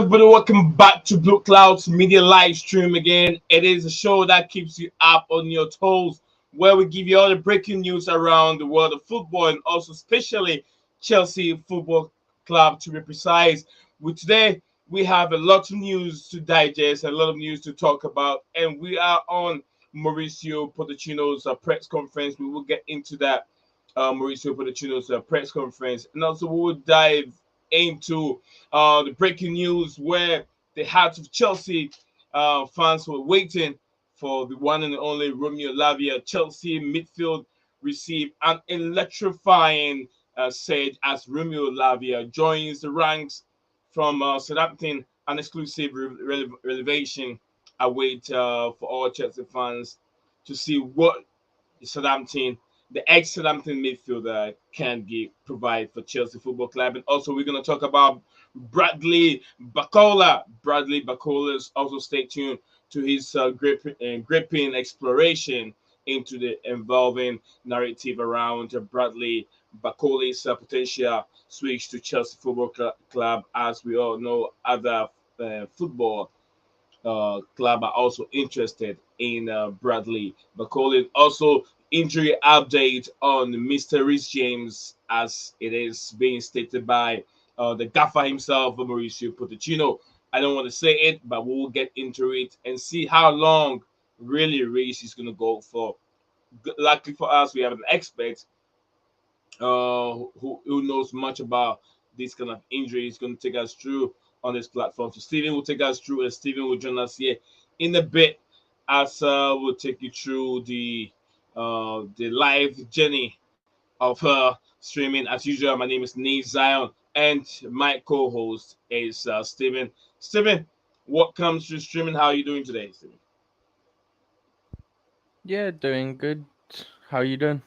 everybody? Welcome back to Blue Clouds Media live stream again. It is a show that keeps you up on your toes, where we give you all the breaking news around the world of football and also especially Chelsea Football Club to be precise. With today, we have a lot of news to digest, a lot of news to talk about, and we are on Mauricio Pochettino's press conference. We will get into that Mauricio Pochettino's press conference, and also we will dive into the breaking news where the hearts of Chelsea fans were waiting for the one and only Romeo Lavia. Chelsea midfield received an electrifying surge as Romeo Lavia joins the ranks from Southampton. An exclusive revelation await for all Chelsea fans to see what Southampton, the ex-Southampton midfielder, can provide for Chelsea Football Club. And also, we're going to talk about Bradley Bacola. Bradley Bacola's also stay tuned to his gripping exploration into the involving narrative around Bradley Bacola's potential switch to Chelsea Football Club. As we all know, other football club are also interested in Bradley Bacola. Also, injury update on Mr. Reece James, as it is being stated by the gaffer himself, Mauricio Pochettino. I don't want to say it, but we'll get into it and see how long really Reece is going to go for. Luckily for us, we have an expert who knows much about this kind of injury. He's going to take us through on this platform. So Stephen will take us through, and Stephen will join us here in a bit as we'll take you through the live journey of streaming. As usual, my name is Nate Zion, and my co-host is Stephen. Stephen, what comes to streaming? How are you doing today, Stephen? Yeah, doing good. How you doing?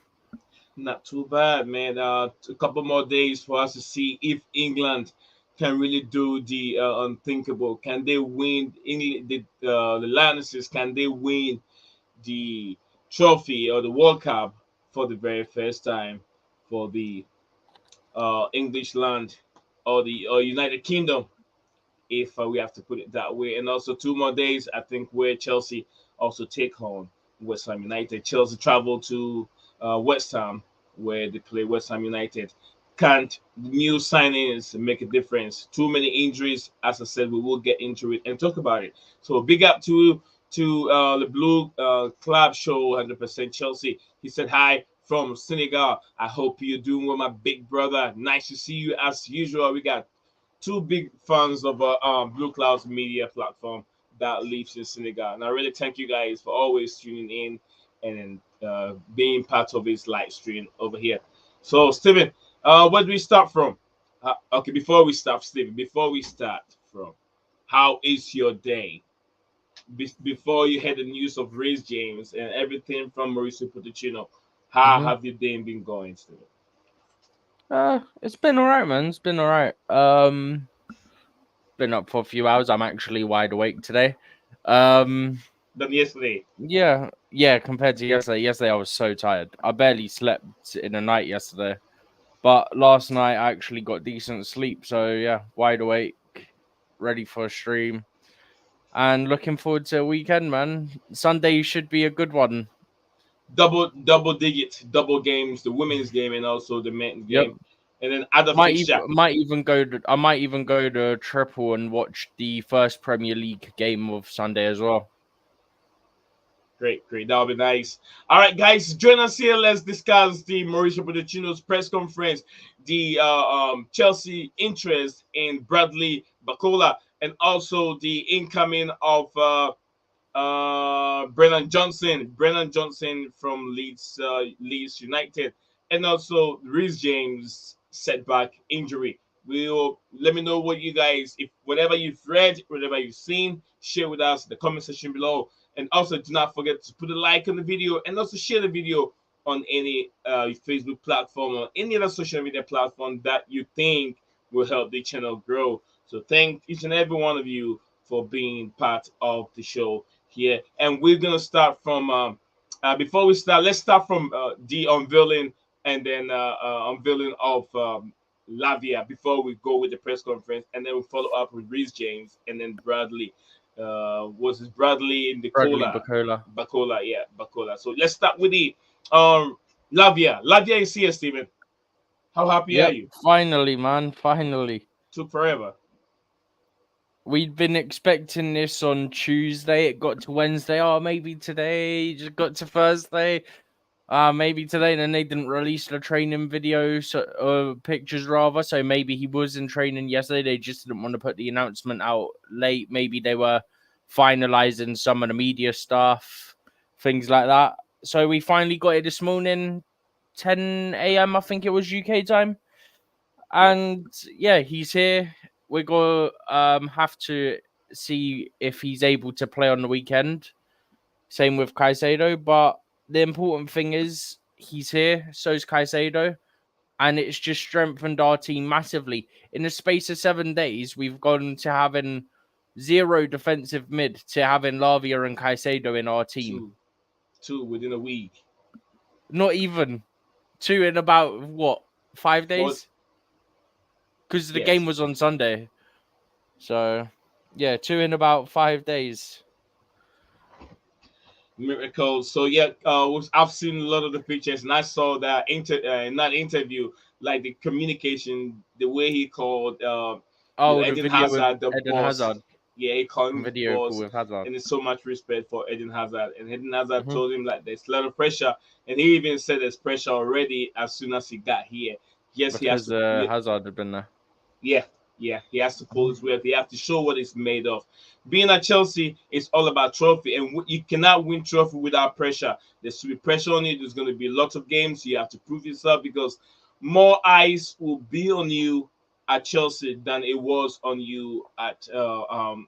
Not too bad, man. A couple more days for us to see if England can really do the unthinkable. Can they win? The Lionesses, can they win the trophy or the World Cup for the very first time for the English land or the United Kingdom, if we have to put it that way. And also 2 more days, I think, where Chelsea also take on West Ham United. Chelsea travel to West Ham, where they play West Ham United. Can't new signings make a difference? Too many injuries. As I said, we will get into it and talk about it. So big up to the Blue Club Show 100% Chelsea. He said hi from Senegal. I hope you're doing well, my big brother. Nice to see you as usual. We got two big fans of Blue Clouds Media platform that lives in Senegal. And I really thank you guys for always tuning in and being part of this live stream over here. So, Stephen, where do we start from? Okay, before we start, Stephen, before we start from, how is your day? Before you had the news of Reece James and everything from Mauricio Pochettino, how hmm have your day been going, Stephen? it's been alright, man. It's been alright. Been up for a few hours. I'm actually wide awake today. Um, Than yesterday. yeah. Compared to yesterday, yesterday I was so tired. I barely slept in the night yesterday, but last night I actually got decent sleep. So yeah, wide awake, ready for a stream, and looking forward to a weekend, man. Sunday should be a good one. Double digits, double games, the women's game and also the men's Yep. game, and then other Might fixture. even I might even go to triple and watch the first Premier League game of Sunday as well. Great, great. That'll be nice. All right, guys, join us here. Let's discuss the Mauricio Pochettino's press conference, the Chelsea interest in Bradley Bacola, and also the incoming of Brennan Johnson from Leeds United, and also Reece James setback injury. Will let me know what you guys, if whatever you've read, whatever you've seen, share with us in the comment section below. And also do not forget to put a like on the video and also share the video on any Facebook platform or any other social media platform that you think will help the channel grow. So thank each and every one of you for being part of the show here. And we're gonna start from before we start, let's start from the unveiling and then unveiling of Lavia before we go with the press conference, and then we follow up with Reece James, and then Bradley. Was it Bradley in the Bradley cola? Bacola. Bacola, yeah, Bacola. So let's start with the um Lavia. Lavia is here, Steven. How happy are Yep, you? finally, man, finally. Took forever. We'd been expecting this on Tuesday. It got to Wednesday. Oh, maybe today. Just got to Thursday. Maybe today. And then they didn't release the training video, pictures rather. So maybe he was in training yesterday. They just didn't want to put the announcement out late. Maybe they were finalizing some of the media stuff, things like that. So we finally got it this morning, 10 a.m. I think it was UK time. Yeah, And yeah, he's here. We're going to have to see if he's able to play on the weekend. Same with Caicedo. But the important thing is he's here. So's Caicedo. And it's just strengthened our team massively. In the space of 7 days, we've gone to having zero defensive mid to having Lavia and Caicedo in our team. two, two within a week. Not even two in about, what, 5 Four, days? Because the game yes, was on Sunday. So, yeah, two in about 5 days. miracle. So yeah, I've seen a lot of the pictures, and I saw that in that interview, like the communication, the way he called, Oh, the Eden video with Hazard the Eden boss. Hazard. Yeah, he called him the Video call boss, with Hazard. and there's so much respect for Eden Hazard. And Eden Hazard Hmm. told him like there's a lot of pressure, and he even said there's pressure already as soon as he got here. Yes, he has Because to. Hazard had been there. Yeah, yeah, he has to pull Hmm. his weight. He has to show what he's made of. Being at Chelsea is all about trophy, and you cannot win trophy without pressure. There should be pressure on you. There's going to be lots of games. You have to prove yourself because more eyes will be on you at Chelsea than it was on you at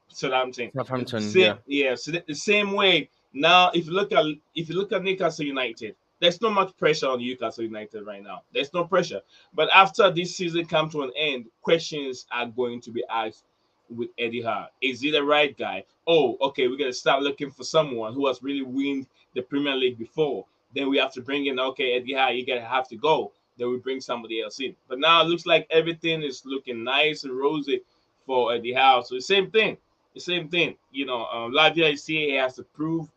Southampton. The Southampton, same, yeah. yeah. So the same way now, if you look at Newcastle United, there's not much pressure on Newcastle United right now. There's no pressure. But after this season comes to an end, questions are going to be asked with Eddie Howe. Is he the right guy? Oh, okay, we're gonna start looking for someone who has really won the Premier League before. Then we have to bring in okay, Eddie Howe, you're gonna have to go. Then we bring somebody else in. But now it looks like everything is looking nice and rosy for Eddie Howe. So the same thing. The same thing. Lavia is here. He has to prove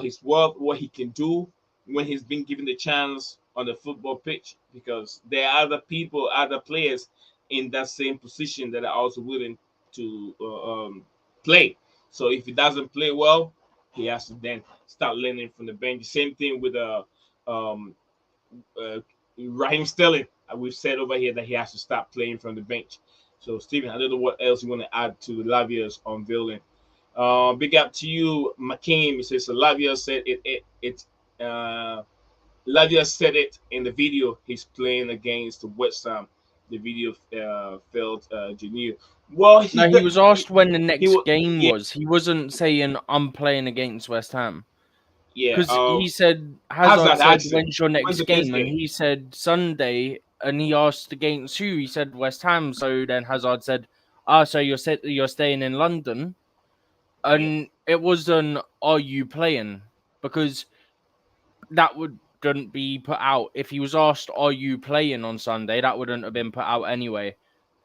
his worth, what he can do when he's been given the chance on the football pitch because there are other people, other players in that same position that are also willing to play. So if he doesn't play well, he has to then start learning from the bench. Same thing with um, uh, Raheem Sterling. We've said over here that he has to start playing from the bench. So, Stephen, I don't know what else you want to add to Lavia's unveiling. Big up to you, McCain. He says, so Lavia said uh, Lavia said it in the video he's playing against West Ham. The video felt genuine. Well, No, he was asked when the he next was game yeah, was. He wasn't saying, I'm playing against West Ham. yeah. Because he said, Hazard Hazard said, asked him, when's your when's next the next game? And game? he said, Sunday. And he asked against who? He said, West Ham. So then Hazard said, so you're staying in London? Yeah, And it wasn't, are you playing? Because that wouldn't be put out. If he was asked, are you playing on Sunday? That wouldn't have been put out anyway.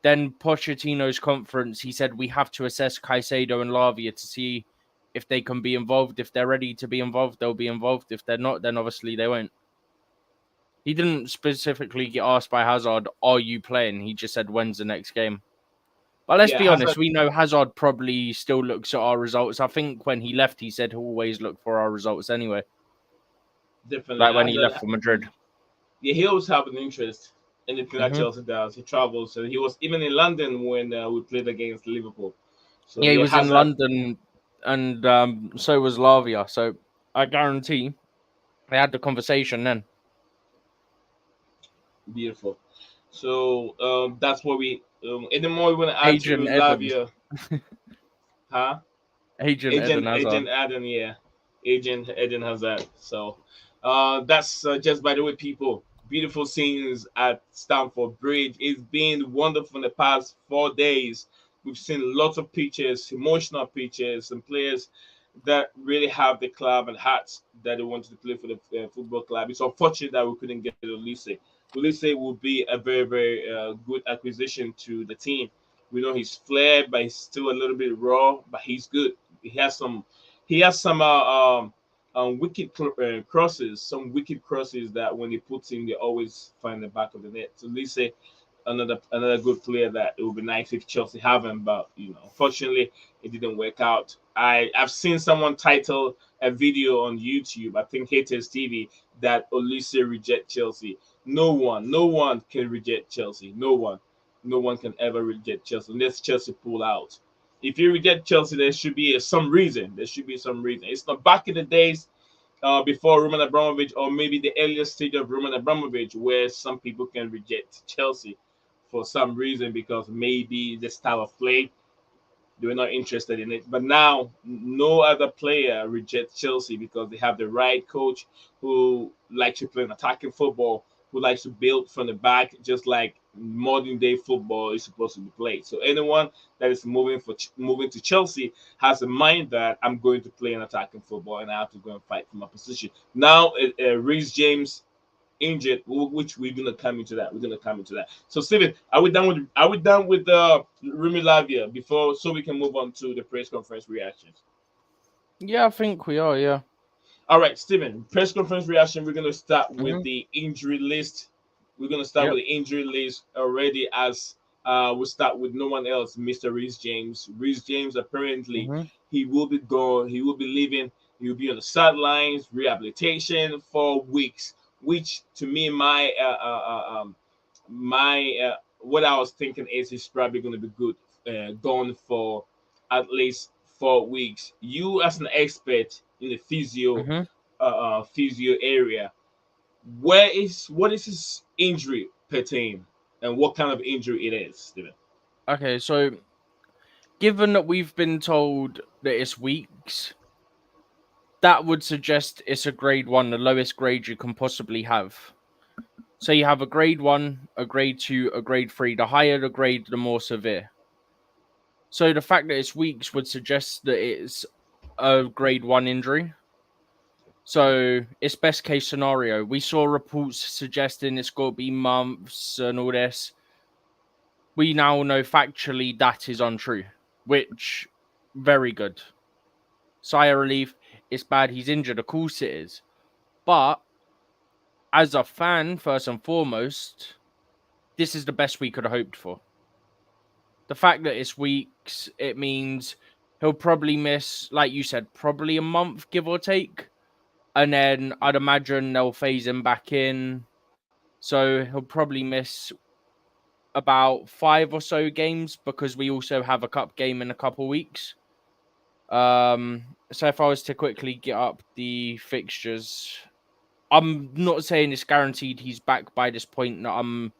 Then Pochettino's conference, he said, we have to assess Caicedo and Lavia to see if they can be involved. If they're ready to be involved, they'll be involved. If they're not, then obviously they won't. He didn't specifically get asked by Hazard, are you playing? He just said, when's the next game? But let's yeah. be honest, Hazard we know Hazard probably still looks at our results. I think when he left, he said he'll always look for our results anyway. definitely. Like when he Hazard, left for Madrid. yeah, he always have an interest in anything that Hmm. Chelsea does. He travels, and he was even in London when we played against Liverpool. So Yeah, he yeah, was in Hazard, London, and so was Lavia. So I guarantee they had the conversation then. beautiful. So that's what we. Any more we want to add to Agent Eden, Lavia? Huh? Agent Eden Agent Hazard. Adam, yeah, Agent Eden Hazard. So that's just by the way, people. Beautiful scenes at Stamford Bridge. It's been wonderful in the past 4 days. We've seen lots of pictures, emotional pictures, and players that really have the club and hearts that they wanted to play for the football club. It's unfortunate that we couldn't get Olise, Ulisse will be a very, very good acquisition to the team. We know he's flair, but he's still a little bit raw, but he's good. He has some wicked crosses, some wicked crosses that when he puts in, they always find the back of the net. So Ulisse, another good player that it would be nice if Chelsea have him, but unfortunately, it didn't work out. I've seen someone title a video on YouTube, I think Haters TV, that Olise reject Chelsea. No one can reject Chelsea. No one can ever reject Chelsea unless Chelsea pull out. If you reject Chelsea, there should be some reason. There should be some reason. It's not back in the days before Roman Abramovich, or maybe the earlier stage of Roman Abramovich, where some people can reject Chelsea for some reason because maybe the style of play they were not interested in it. But now, no other player rejects Chelsea because they have the right coach who likes to play an attacking football, who likes to build from the back, just like modern day football is supposed to be played. So anyone that is moving to Chelsea has in mind that I'm going to play an attacking football and I have to go and fight for my position. Now, Reece James injured, which we're gonna come into that. We're gonna come into that. So, Steven, are we done with Remy Lavia before so we can move on to the press conference reactions? Yeah, I think we are. Yeah. All right, Steven, press conference reaction. We're gonna start with Hmm. the injury list. We're gonna start with Yep. the injury list already as we'll start with no one else, Mr. Reece James. Reece James apparently Hmm. he will be gone, he will be leaving, he will be on the sidelines, rehabilitation for weeks, which to me my what I was thinking is he's probably going to be good gone for at least 4 weeks. You as an expert in the Hmm. physio area, what is his injury pertain and what kind of injury it is, Steven? Okay, so given that we've been told that it's weeks, that would suggest it's a grade one, the lowest grade you can possibly have. So you have a grade one, a grade two, a grade three. The higher the grade, the more severe. So the fact that it's weeks would suggest that it's a grade one injury. So it's best case scenario. We saw reports suggesting it's got to be months and all this. We now know factually that is untrue, which very good. Sigh of relief. It's bad he's injured. Of course it is. But as a fan, first and foremost, this is the best we could have hoped for. The fact that it's weeks, it means he'll probably miss, like you said, probably a month, give or take. And then I'd imagine they'll phase him back in. So he'll probably miss about 5 or so games because we also have a cup game in a couple weeks. So if I was to quickly get up the fixtures, I'm not saying it's guaranteed he's back by this point that I'm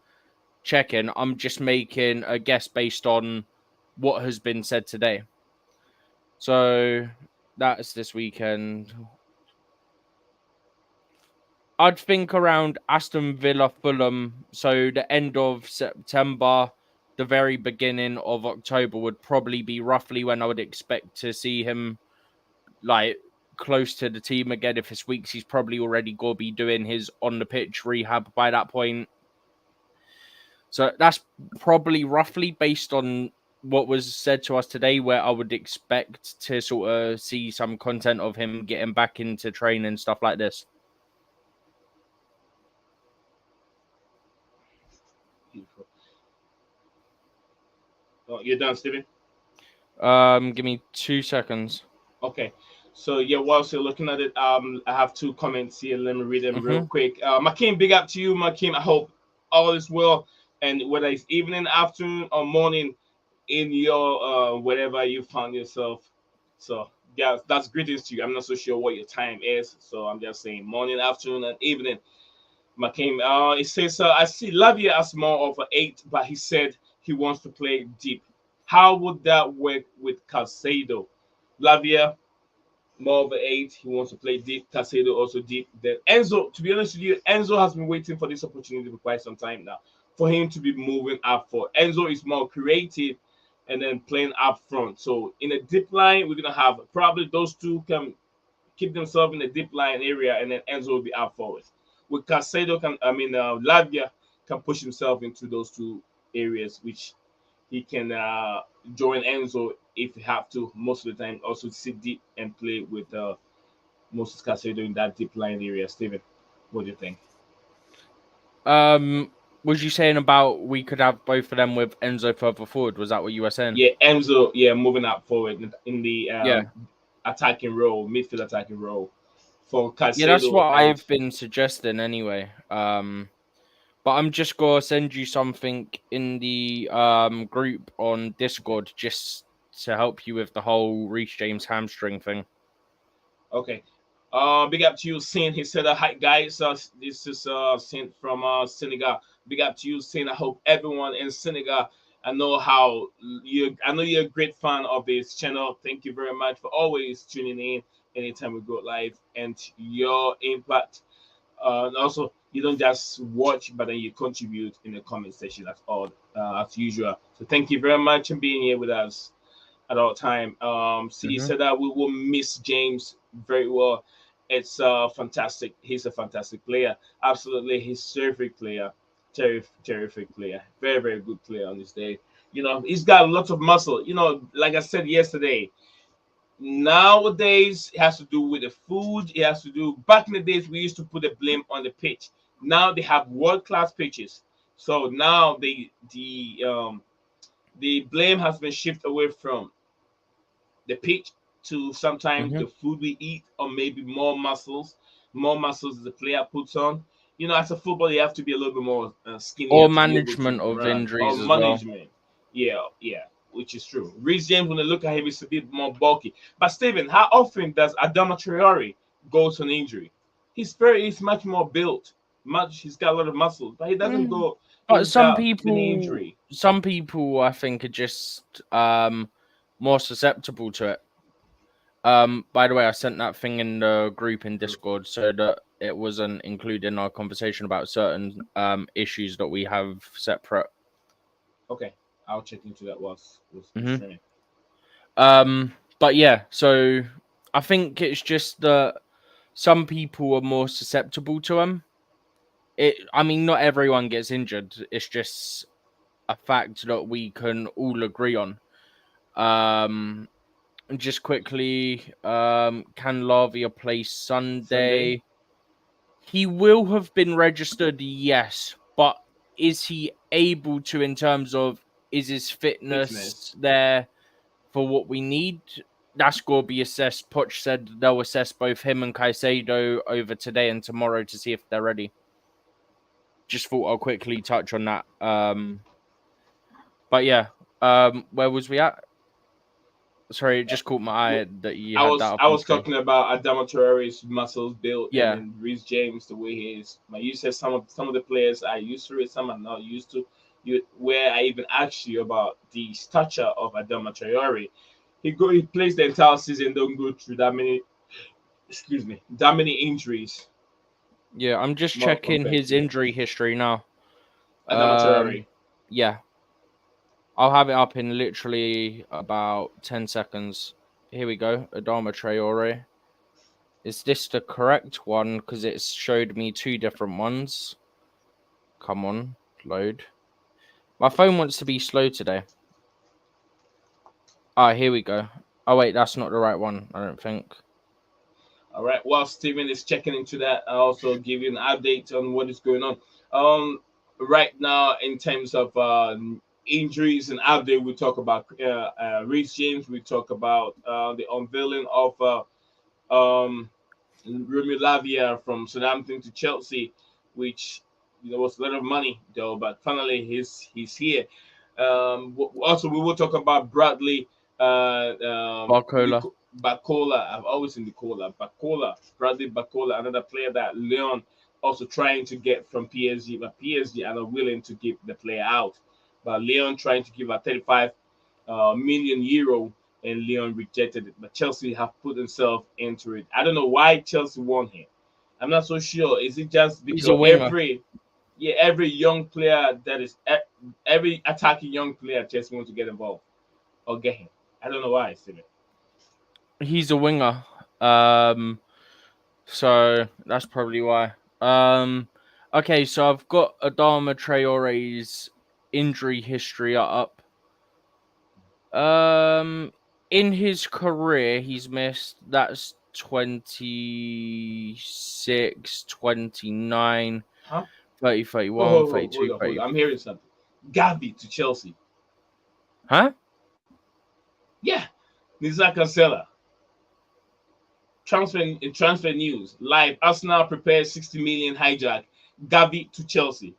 checking. I'm just making a guess based on what has been said today. So that's this weekend. I'd think around Aston Villa, Fulham. So the end of September, the very beginning of October would probably be roughly when I would expect to see him like close to the team again. If it's weeks, he's probably already going to be doing his on the pitch rehab by that point. So that's probably roughly based on what was said to us today, where I would expect to sort of see some content of him getting back into training and stuff like this. Beautiful. Oh, you're done, Steven? Give me 2 seconds. Okay. So yeah, whilst you're looking at it, I have two comments here. Let me read them real Mm-hmm. quick. Makim, big up to you, Makim. I hope all is well, and whether it's evening, afternoon, or morning in your wherever you found yourself. So yeah, that's greetings to you. I'm not so sure what your time is, so I'm just saying morning, afternoon, and evening. Makim, it says I see Lavia as more of an eight, but he said he wants to play deep. How would that work with Casado? Lavia more of an eight. He wants to play deep. Casado also deep. Then Enzo, to be honest with you, Enzo has been waiting for this opportunity for quite some time now. For him to be moving up for Enzo is more creative and then playing up front. So in a deep line, we're gonna have probably those two can keep themselves in the deep line area, and then Enzo will be out forward. With Casado, Lavia can push himself into those two areas, which he can join Enzo if he have to most of the time. Also sit deep and play with Moses Caicedo in that deep line area. Steven, what do you think? Was you saying about we could have both of them with Enzo further forward? Was that what you were saying? Yeah, Enzo. Yeah, moving up forward in the Yeah. attacking role, midfield attacking role for Yeah, that's Caicedo what and I've been suggesting anyway. But I'm just gonna send you something in the group on Discord just to help you with the whole Reece James hamstring thing. okay. Big up to you, Sin. He said, "Hi guys, this is Sin from Senegal. Big up to you, Sin. I hope everyone in Senegal. I know you're a great fan of this channel. Thank you very much for always tuning in anytime we go live and your impact. And also, you don't just watch, but then you contribute in the comment section. That's all, as usual. So thank you very much for being here with us at all time. CD Mm-hmm. said that we will miss James very well. It's fantastic. He's a fantastic player. Absolutely, he's terrific player. Terrific player. Very, very good player on this day. He's got lots of muscle. Like I said yesterday, nowadays it has to do with the food. It has to do. Back in the days, we used to put the blame on the pitch. Now they have world class pitches. So now the blame has been shifted away from the pitch to sometimes Mm-hmm. the food we eat, or maybe more muscles the player puts on. As a footballer, you have to be a little bit more skinnier Or to be able to management of run, or injuries as well. management. Yeah, yeah, which is true. Reece James, when they look at him, is a bit more bulky. But Steven, how often does Adama Traore go to an injury? He's much more built. He's got a lot of muscles, but he doesn't Mm. go But without any injury. some people, I think, are just more susceptible to it. By the way, I sent that thing in the group in Discord so that it wasn't included in our conversation about certain issues that we have separate. Okay, I'll check into that. Was Mm-hmm. training. But yeah, so I think it's just that some people are more susceptible to them. I mean, not everyone gets injured. It's just a fact that we can all agree on. Um, just quickly, can Lavia play Sunday. Sunday? He will have been registered, yes, but is he able to, in terms of is his fitness Fitness. there for what we need? That's going to be assessed. Poch said they'll assess both him and Caicedo over today and tomorrow to see if they're ready. Just thought I'll quickly touch on that. But yeah, where was we at? Sorry, it just caught my eye that you I had that was up I on was screen. talking about Adama Traore's muscles built, and Yeah, then Reece James the way he is. But you said some of the players are used to it, some are not used to. Where I even asked you about the stature of Adama Traore, he plays the entire season, don't go through that many, excuse me, that many injuries. yeah. I'm just More checking compared his to injury history now. Adama Traore. Yeah, I'll have it up in literally about 10 seconds. Here we go. Adama Traore. Is this the correct one? Because it showed me two different ones. Come on, load. My phone wants to be slow today. Ah, here we go. Oh, wait, that's not the right one, I don't think. All right. While Steven is checking into that, I'll also give you an update on what is going on. Um, right now, in terms of injuries and update, we talk about Reece James. We talk about the unveiling of Romeo Lavia from Southampton to Chelsea, which was a lot of money though, but finally he's here. Also, we will talk about Bradley Barcola. Bacola. I've always seen Nicola Bacola, Bradley Bacola, another player that Leon also trying to get from PSG, but PSG are not willing to give the player out. But Leon trying to give a 35 million euro, and Leon rejected it. But Chelsea have put themselves into it. I don't know why Chelsea won him. I'm not so sure. Is it just He's a because winger. every young player every attacking young player Chelsea wants to get involved or get him? I don't know why, Steven. He's a winger. So that's probably why. Okay, so I've got Adama Traore's injury history up. In his career, he's missed, that's 26, 29, Huh? 30, Oh, 31, hold, hold, 32, hold on, hold 30. on. I'm hearing something. Gavi to Chelsea. Huh? Yeah. Nisa Cancela. Transfer news. Live. Arsenal prepares 60 million hijack. Gavi to Chelsea.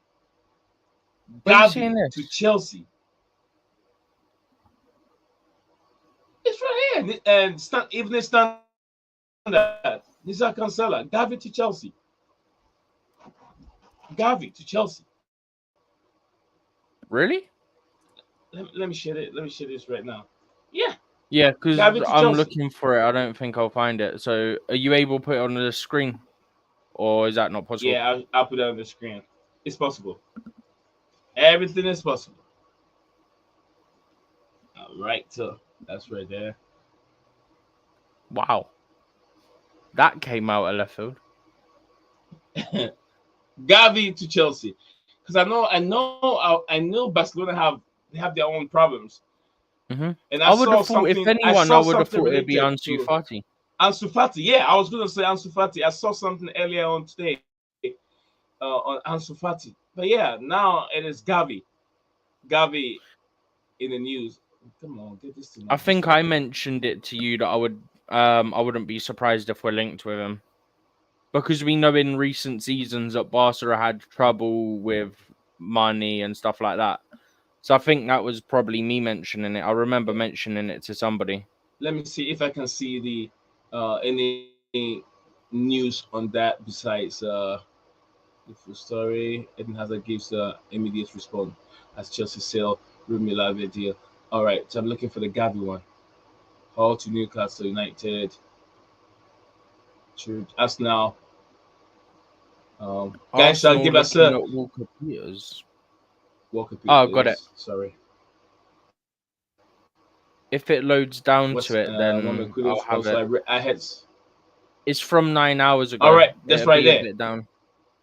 Where are you seeing Gavi to this? Chelsea. It's right here. And Evening Standard. Nisa Cancela. Gavi to Chelsea. Gavi to Chelsea. Really? Let me share it. Let me share this right now. Yeah. Yeah, because Gavi to I'm Chelsea. looking for it. I don't think I'll find it. So, are you able to put it on the screen, or is that not possible? Yeah, I'll put that on the screen. It's possible. Everything is possible. All right, so that's right there. Wow, that came out of left field. Gavi to Chelsea, because I know Barcelona have their own problems, and I would have thought, if I anyone, I saw would have something thought it'd be related Ansu to Fati. Ansu Fati. Yeah, I was gonna say Ansu Fati. I saw something earlier on today on Ansu Fati, but yeah, now it is Gavi in the news. Come on, get this thing I off the think screen. I mentioned it to you that I wouldn't be surprised if we're linked with him, because we know in recent seasons that Barca had trouble with money and stuff like that. So I think that was probably me mentioning it. I remember Okay, mentioning it to somebody. let me see if I can see the any news on that besides the full story. Eden Hazard gives immediate response as Chelsea sell Rumi Lavia deal. All right, so I'm looking for the Gavi one. Hall to Newcastle United. To Arsenal. Guys, shall Arsenal give us looking a at Walker Peters. Walker Oh, got it. Peters. Sorry. If it loads down What's to it, Mohamed then I'll Kudus? have Also, it. I had. It's from 9 hours All ago. right, that's It'll right be a there. bit down.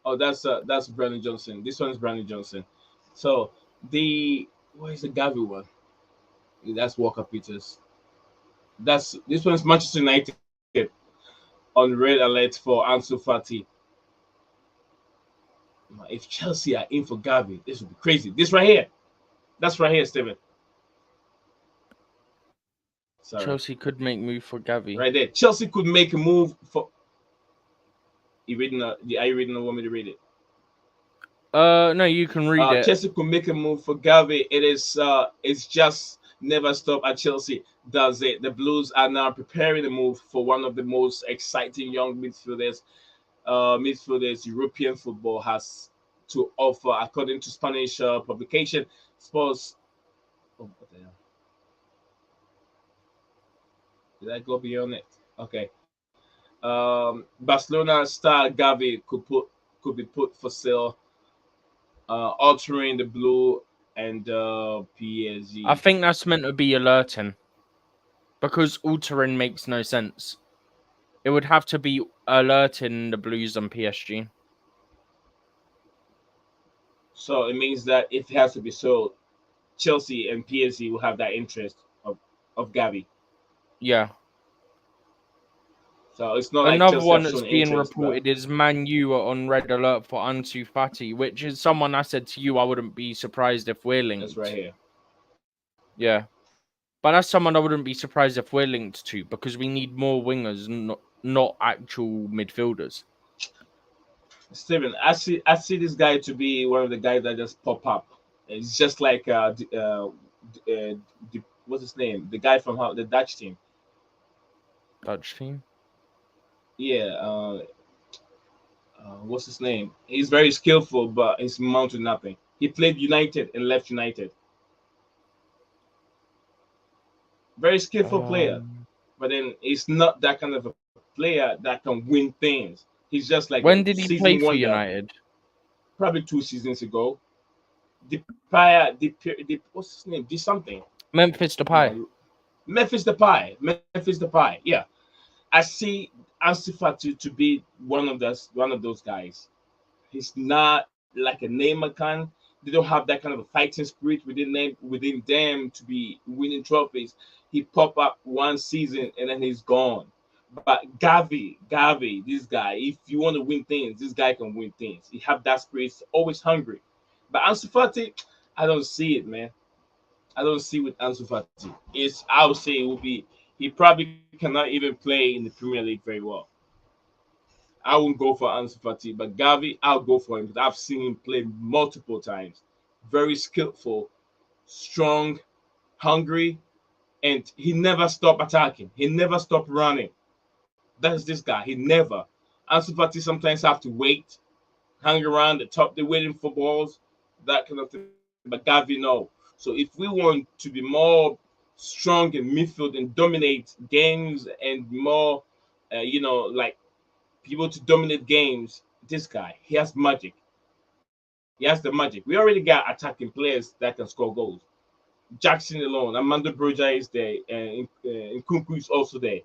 Oh, that's Brennan Johnson. This one is Brennan Johnson. So the what is the Gavi one? That's Walker Peters. That's this one's Manchester United on red alert for Ansu Fati. If Chelsea are in for Gavi, this would be crazy. This right here. That's right here, Steven. Sorry. Chelsea could make move for Gavi. Right there. Chelsea could make a move for you reading are you reading or want me to read it? No, you can read it. Chelsea could make a move for Gavi. It's just never stop at Chelsea. Does it? The Blues are now preparing a move for one of the most exciting young midfielders European football has to offer, according to Spanish publication Sports. Oh, what the hell? Did I go beyond it? Okay. Barcelona star Gavi could be put for sale, altering the blue and I PSG. think that's meant to be alerting, because altering makes no sense. It would have to be alerting the Blues and PSG. So it means that if it has to be sold, Chelsea and PSG will have that interest of Gavi. Yeah. So it's not like Another Chelsea one have that's shown being interest, but reported is Man U are on red alert for Ansu Fati, which is someone I said to you I wouldn't be surprised if we're that's right linked. here. Yeah. But that's someone I wouldn't be surprised if we're linked to, because we need more wingers, not actual midfielders. Steven, I see this guy to be one of the guys that just pop up. It's just like what's his name? The guy from the Dutch team. Dutch team? Yeah, what's his name? He's very skillful, but he's mounted nothing. He played United and left United. Very skillful player, Um, but then he's not that kind of a player that can win things. He's just like a when did he season play for wonder. United? Probably 2 seasons ago. What's his name? Did something. Memphis Depay. Memphis Depay. Memphis Depay. Yeah, I see Ansu Fati to be one of those guys. He's not like a Neymar kind. They don't have that kind of a fighting spirit within them to be winning trophies. He pop up one season and then he's gone. But Gavi, this guy, if you want to win things, this guy can win things. He have that spirit, he's always hungry. But Ansu Fati, I don't see it, man. I don't see with Ansu Fati. It's I would say it will be he probably cannot even play in the Premier League very well. I won't go for Ansu Fati, but Gavi, I'll go for him because I've seen him play multiple times. Very skillful, strong, hungry, and he never stopped attacking. He never stopped running. That's this guy. He never. Ansu Fati sometimes have to wait, hang around the top, they're waiting for balls, that kind of thing. But Gavi, no. So if we want to be more strong in midfield and dominate games and more, like people to dominate games, this guy, he has magic. He has the magic. We already got attacking players that can score goals. Jackson alone, Amanda Broja is there, and Nkunku is also there.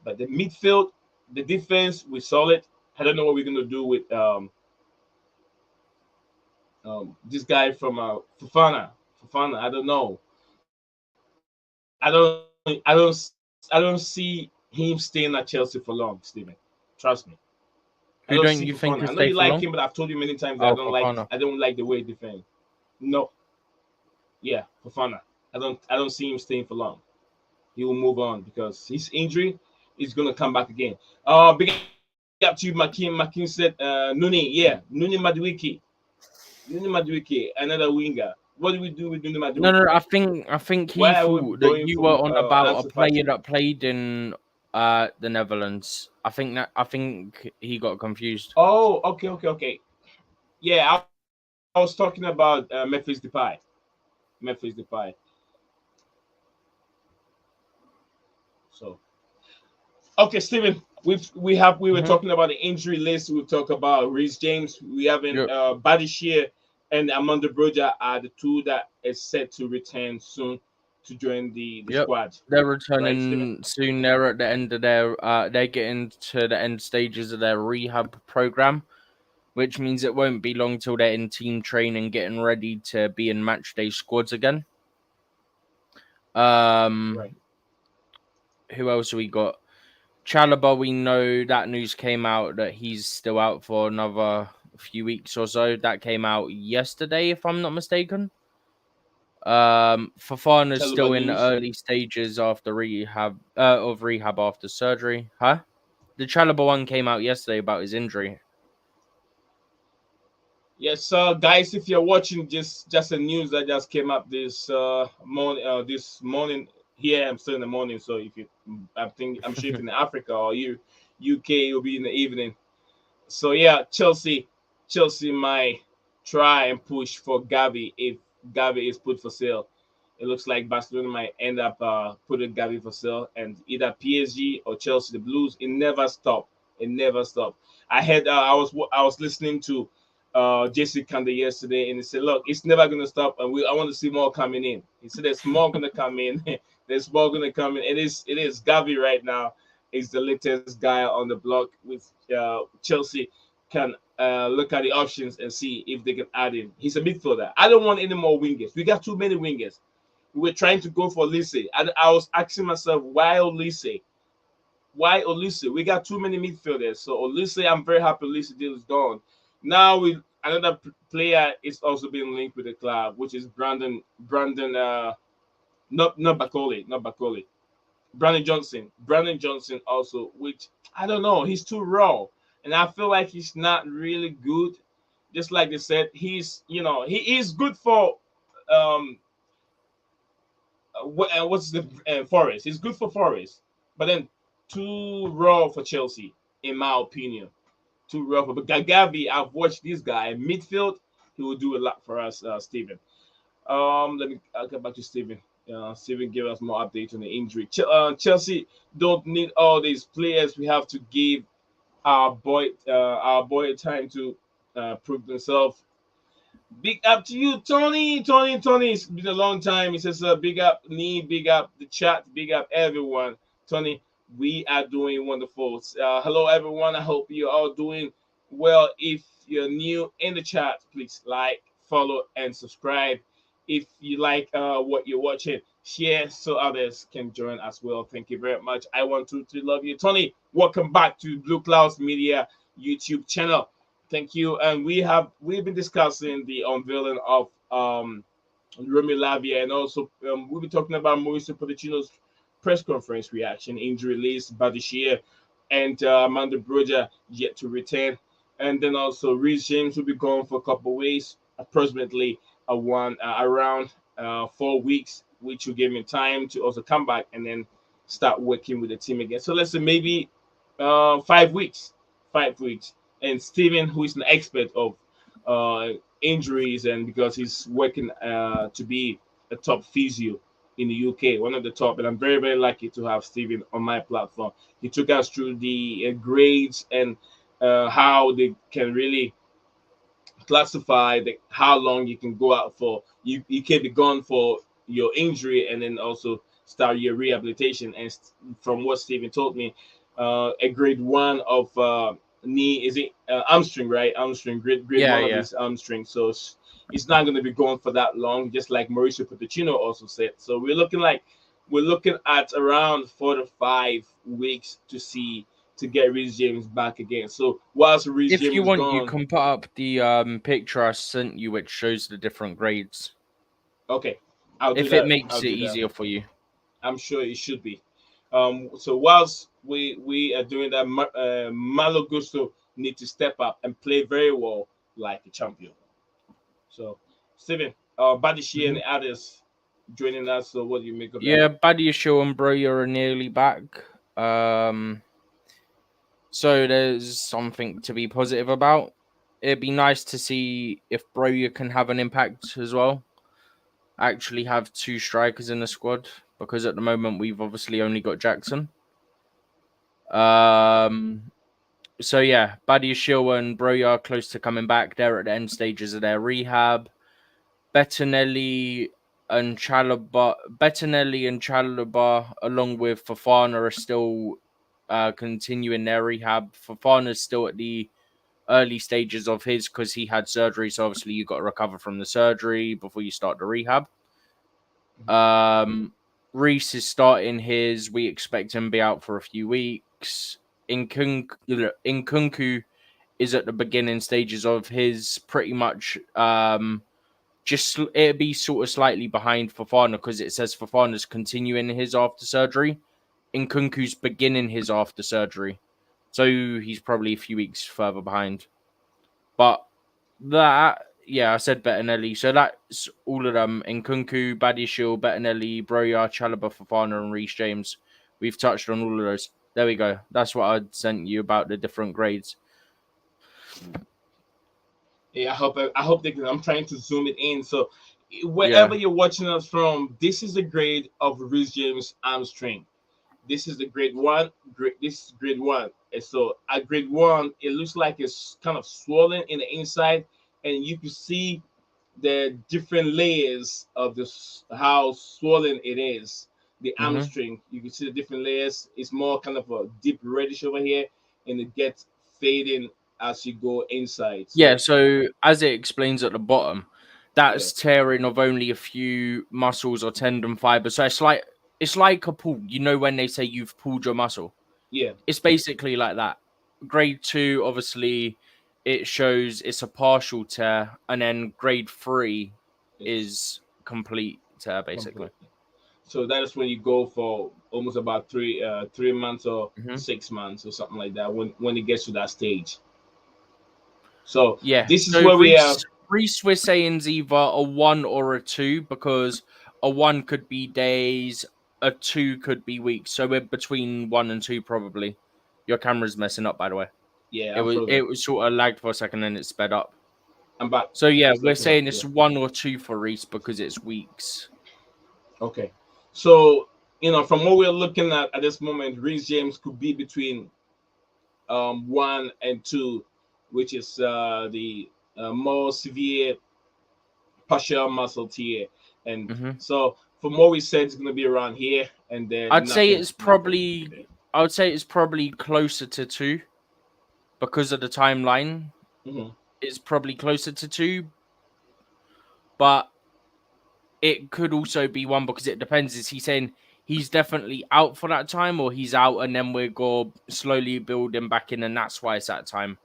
But the midfield, the defense, we're solid. I don't know what we're gonna do with this guy from Fofana. Fofana, I don't know. I don't see him staying at Chelsea for long, Steven. Trust me. I don't Who see don't you Fofana. I think know will you stay like for him, but long? I've told you many times that Oh, Fofana. I don't like the way he defends. No, yeah, Fofana. I don't see him staying for long. He will move on because his injury is gonna come back again. Big up to you, Makin. Makin said, Nuni, yeah, Nuni Madueke, another winger. What do we do with Nuni No, Madueke? no, I think Why he are we thought that going you for were on about a Ansu player Fati? that played in the Netherlands. I think he got confused. Oh, okay. Yeah, I was talking about Memphis Depay. Memphis Depay. So okay, Steven, we were Hmm. talking about the injury list. We'll talk about Reece James. We haven't Yep. Badishir and Amanda Broja are the two that is set to return soon to join the Yep. squad. They're Right, Steven? returning soon. They're at the end of their they're getting to the end stages of their rehab program, which means it won't be long till they're in team training, getting ready to be in match day squads again. Right. Um, who else we got? Chalobah, we know that news came out that he's still out for another few weeks or so. That came out yesterday, if I'm not mistaken. Fafana's Chaluba still in the news. early stages after rehab after surgery. Huh? The Chalobah one came out yesterday about his injury. Yes, guys, if you're watching just a news that just came up this morning here, I'm still in the morning. So if you, I'm sure if in Africa or you UK, it'll be in the evening. So yeah, Chelsea might try and push for Gavi if Gavi is put for sale. It looks like Barcelona might end up putting Gavi for sale, and either PSG or Chelsea, the Blues. It never stopped. It never stopped. I was listening to JC Kande yesterday, and he said, "Look, it's never gonna stop, and I want to see more coming in." He said, "There's more gonna come in. There's more gonna come in." It is Gavi right now is the latest guy on the block with Chelsea can look at the options and see if they can add him. He's a midfielder. I don't want any more wingers. We got too many wingers. We were trying to go for Olise. And I was asking myself, why Olise? Why Olise? We got too many midfielders. So Olise, I'm very happy Olise deal is gone. Now we another player is also being linked with the club, which is Brandon not Bakoli, not Bakoli. Brennan Johnson. Brennan Johnson also, which I don't know, he's too raw. And I feel like he's not really good. Just like they said, he is good for um what's the Forest. He's good for Forest, but then too raw for Chelsea, in my opinion. Too raw for. But Gavi, I've watched this guy midfield. He will do a lot for us, Steven. I'll get back to Steven. Steven give us more updates on the injury. Chelsea don't need all these players. We have to give our boy time to prove himself. Big up to you, Tony. Tony. It's been a long time. He says, big up me, big up the chat, big up everyone. Tony, we are doing wonderful. Hello, everyone. I hope you're all doing Well, if you're new in the chat, please like, follow, and subscribe. If you like what you're watching, share so others can join as well. Thank you very much. I want to love you, Tony. Welcome back to Blue Clouds Media YouTube channel. Thank you. And we've been discussing the unveiling of Remy Lavia, and also we'll be talking about Mauricio Pochettino's press conference reaction, injury list, Badishia, and Amanda Broja yet to return. And then also Reece James will be gone for a couple of weeks, approximately around 4 weeks, which will give him time to also come back and then start working with the team again. So let's say maybe 5 weeks, 5 weeks. And Steven, who is an expert of uh, injuries, and because he's working to be a top physio in the UK, one of the top, and I'm very, very lucky to have Steven on my platform. He took us through the grades and how they can really classify how long you can go out for. You can be gone for your injury and then also start your rehabilitation. And from what Steven told me, a grade one of knee, is it hamstring, right? Hamstring, grade Yeah, one of yeah. his hamstring. So it's not going to be going for that long, just like Mauricio Pochettino also said. So we're looking at around 4 to 5 weeks to get Reece James back again. So whilst Reece If you James is want, you gone, can put up the picture I sent you, which shows the different grades. okay, I'll do If it that. makes I'll it do that. easier for you. I'm sure it should be. So whilst we are doing that, Malo Gusto need to step up and play very well like a champion. So, Steven, Badishi and Mhm. others joining us. So, what do you make of that? Yeah, Badiashile and Broya are nearly back. Um, so there's something to be positive about. It'd be nice to see if Broya can have an impact as well. Actually, have two strikers in the squad, because at the moment we've obviously only got Jackson. Um, so yeah, Badiashile and Broya are close to coming back. They're at the end stages of their rehab. Bettinelli and Chalobah, along with Fofana, are still continuing their rehab. Fofana's still at the early stages of his because he had surgery. So obviously you got to recover from the surgery before you start the rehab. Um, Reece is starting his. We expect him to be out for a few weeks. Nkunku is at the beginning stages of his, pretty much. Just it'd be sort of slightly behind Fofana because it says Fofana's continuing his after surgery. Nkunku's beginning his after surgery, so he's probably a few weeks further behind. But that, yeah, I said Bettinelli, so that's all of them: Nkunku, Badiashile, Bettinelli, Broya, Chalobah, Fofana, and Reece James. We've touched on all of those. There we go. That's what I sent you about the different grades. Yeah, I hope they can. I'm trying to zoom it in. So, wherever Yeah. you're watching us from, this is the grade of Reece James hamstring. This is the grade one. This is grade one. And so at grade one, it looks like it's kind of swollen in the inside, and you can see the different layers of this, how swollen it is. The Mm-hmm. hamstring, you can see the different layers. It's more kind of a deep reddish over here, and it gets fading as you go inside. Yeah, So so as it explains at the bottom, yeah, that's tearing of only a few muscles or tendon fibers. So it's like a pull. You know when they say you've pulled your muscle? yeah. It's basically like that. Grade 2, obviously, it shows it's a partial tear, and then grade 3 It's is complete tear, basically. complete. So that is when you go for almost about 3 months or Hmm. 6 months or something like that when it gets to that stage. So Yeah. this is So where we have. Reese, we're saying is either a 1 or a 2, because a 1 could be days, a 2 could be weeks. So we're between 1 and 2 probably. Your camera's messing up, by the way. Yeah, It I'm was frozen. it was sort of lagged for a second, and it sped up. I'm back. So yeah, It's we're looking up. saying Yeah. it's 1 or 2 for Reese because it's weeks. Okay. So from what we're looking at this moment, Reece James could be between 1 and 2, which is the more severe partial muscle tear. And Hmm. so from what we said, it's going to be around here, and then I'd say nothing, it's nothing. probably Okay. I would say it's probably closer to 2. because of the timeline, Mhm. it's probably closer to 2. But it could also be 1 because it depends. Is he saying he's definitely out for that time, or he's out and then we're going to slowly build him back in, and that's why it's that time?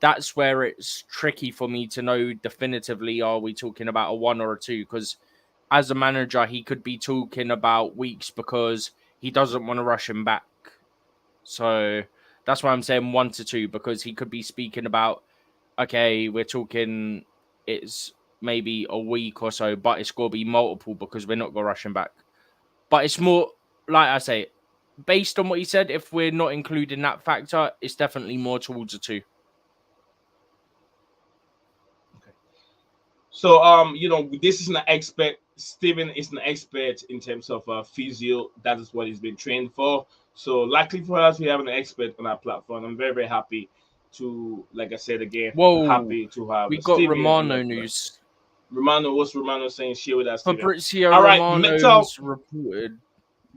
That's where it's tricky for me to know definitively, are we talking about a 1 or a 2? Because as a manager, he could be talking about weeks because he doesn't want to rush him back. So that's why I'm saying 1 to 2, because he could be speaking about, okay, we're talking it's maybe a week or so, but it's going to be multiple because we're not going to rush him back. But it's more, like I say, based on what he said, if we're not including that factor, it's definitely more towards a 2. So, this is an expert. Steven is an expert in terms of physio. That is what he's been trained for. So, luckily for us, we have an expert on our platform. I'm very, very happy to, like I said again, Whoa, happy to have we got Steven on the Romano news. Romano. What's Romano saying? Share with us, Steven. Fabrizio All right, Romano mental. has reported.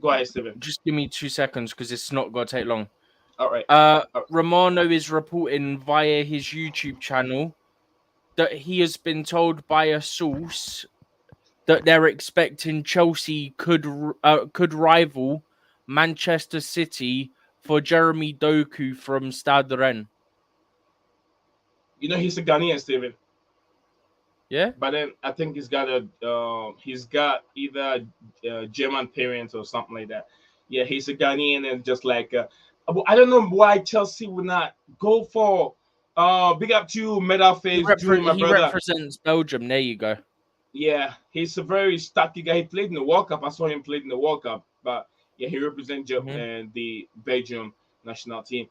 Go ahead, Steven. Just give me 2 seconds because it's not going to take long. All right. Romano is reporting via his YouTube channel that he has been told by a source that they're expecting Chelsea could rival Manchester City for Jeremy Doku from Stade Rennes. He's a Ghanaian, Steven. Yeah, But then I think he's got either German parents or something like that. Yeah, he's a Ghanaian and just like I don't know why Chelsea would not go for big up to Metal Face Junior, my he brother. represents Belgium. There you go. Yeah, he's a very stocky guy. He played in the World Cup. I saw him play in the World Cup. But yeah, he represents Mm-hmm. the Belgium national team.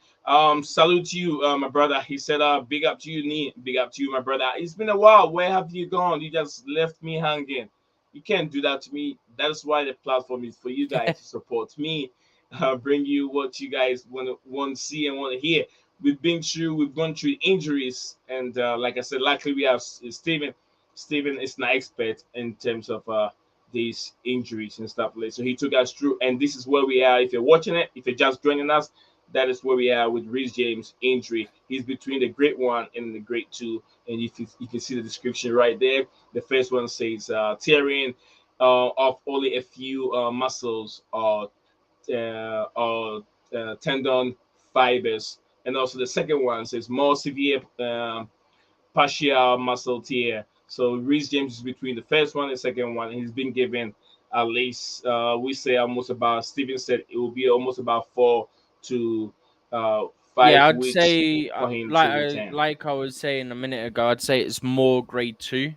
Salute to you, my brother. He said, big up to you, Nee. Big up to you, my brother. It's been a while. Where have you gone? You just left me hanging. You can't do that to me. That's why the platform is for you guys to support me, bring you what you guys want to see and want to hear. We've gone through injuries, and like I said, luckily we have Steven. Steven is an expert in terms of these injuries and stuff like that. So he took us through, and this is where we are. If you're watching it, if you're just joining us, that is where we are with Reece James injury. He's between the grade 1 and the grade 2, and if you can see the description right there. The first one says tearing of only a few muscles or tendon fibers, and also the second one says more severe partial muscle tear. So Reece James is between the first one and second one. He's been given at least we say almost about Steven said it will be almost about 4 to Yeah, 5 I'd weeks say for him to return. like I was saying a minute ago, I'd say it's more grade 2.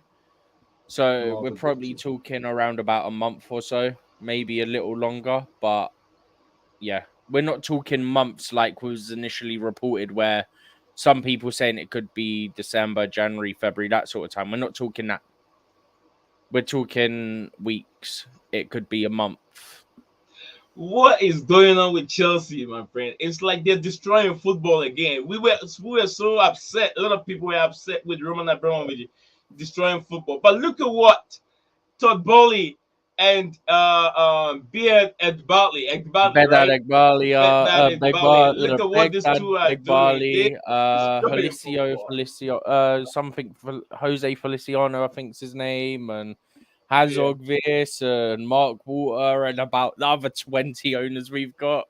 So More of we're a grade probably 2. talking around about a month or so, maybe a little longer. But yeah, we're not talking months like was initially reported, where some people saying it could be December, January, February, that sort of time. We're not talking that. We're talking weeks. It could be a month. What is going on with Chelsea, my friend? It's like they're destroying football again. We were so upset. A lot of people were upset with Roman Abramovich destroying football. But look at what Todd Bowley and Beard and Bartley, Bedad right? Egbalia, That Bartley. Look at what these Begdad two are doing. They Egbali, destroying football. Something for Jose Feliciano, I think's his name, and Yeah. Hazog Vis and Mark Walter, and about the other 20 owners we've got.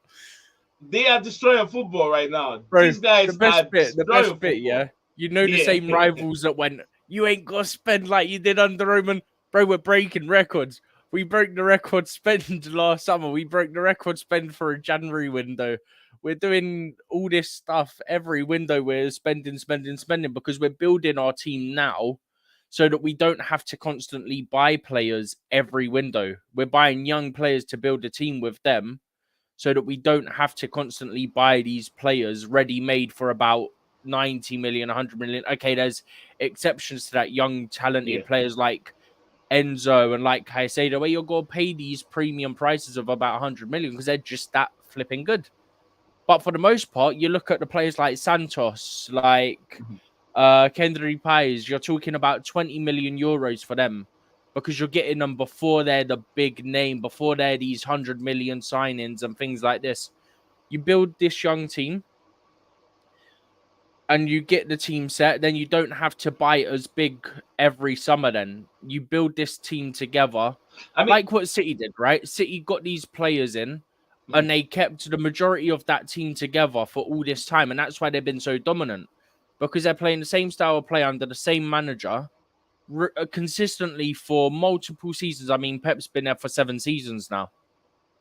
They are destroying football right now. Bro, These guys are the best destroying bit, football. yeah. You know the Yeah. same rivals that went, you ain't got to spend like you did under Roman. Bro, we're breaking records. We broke the record spend last summer. We broke the record spend for a January window. We're doing all this stuff every window. We're spending because we're building our team now so that we don't have to constantly buy players every window. We're buying young players to build a team with them so that we don't have to constantly buy these players ready-made for about 90 million, 100 million. Okay, there's exceptions to that, young, Yeah. talented players like Enzo and like Caicedo, where you're going to pay these premium prices of about 100 million because they're just that flipping good. But for the most part, you look at the players like Santos, like Kendry Pais, you're talking about 20 million euros for them because you're getting them before they're the big name, before they're these 100 million signings and things like this. You build this young team. and you get the team set, then you don't have to buy as big every summer. Then you build this team together, I mean, like what City did, right? City got these players in, mhm, and they kept the majority of that team together for all this time, and that's why they've been so dominant because they're playing the same style of play under the same manager consistently for multiple seasons. I mean, Pep's been there for 7 seasons now.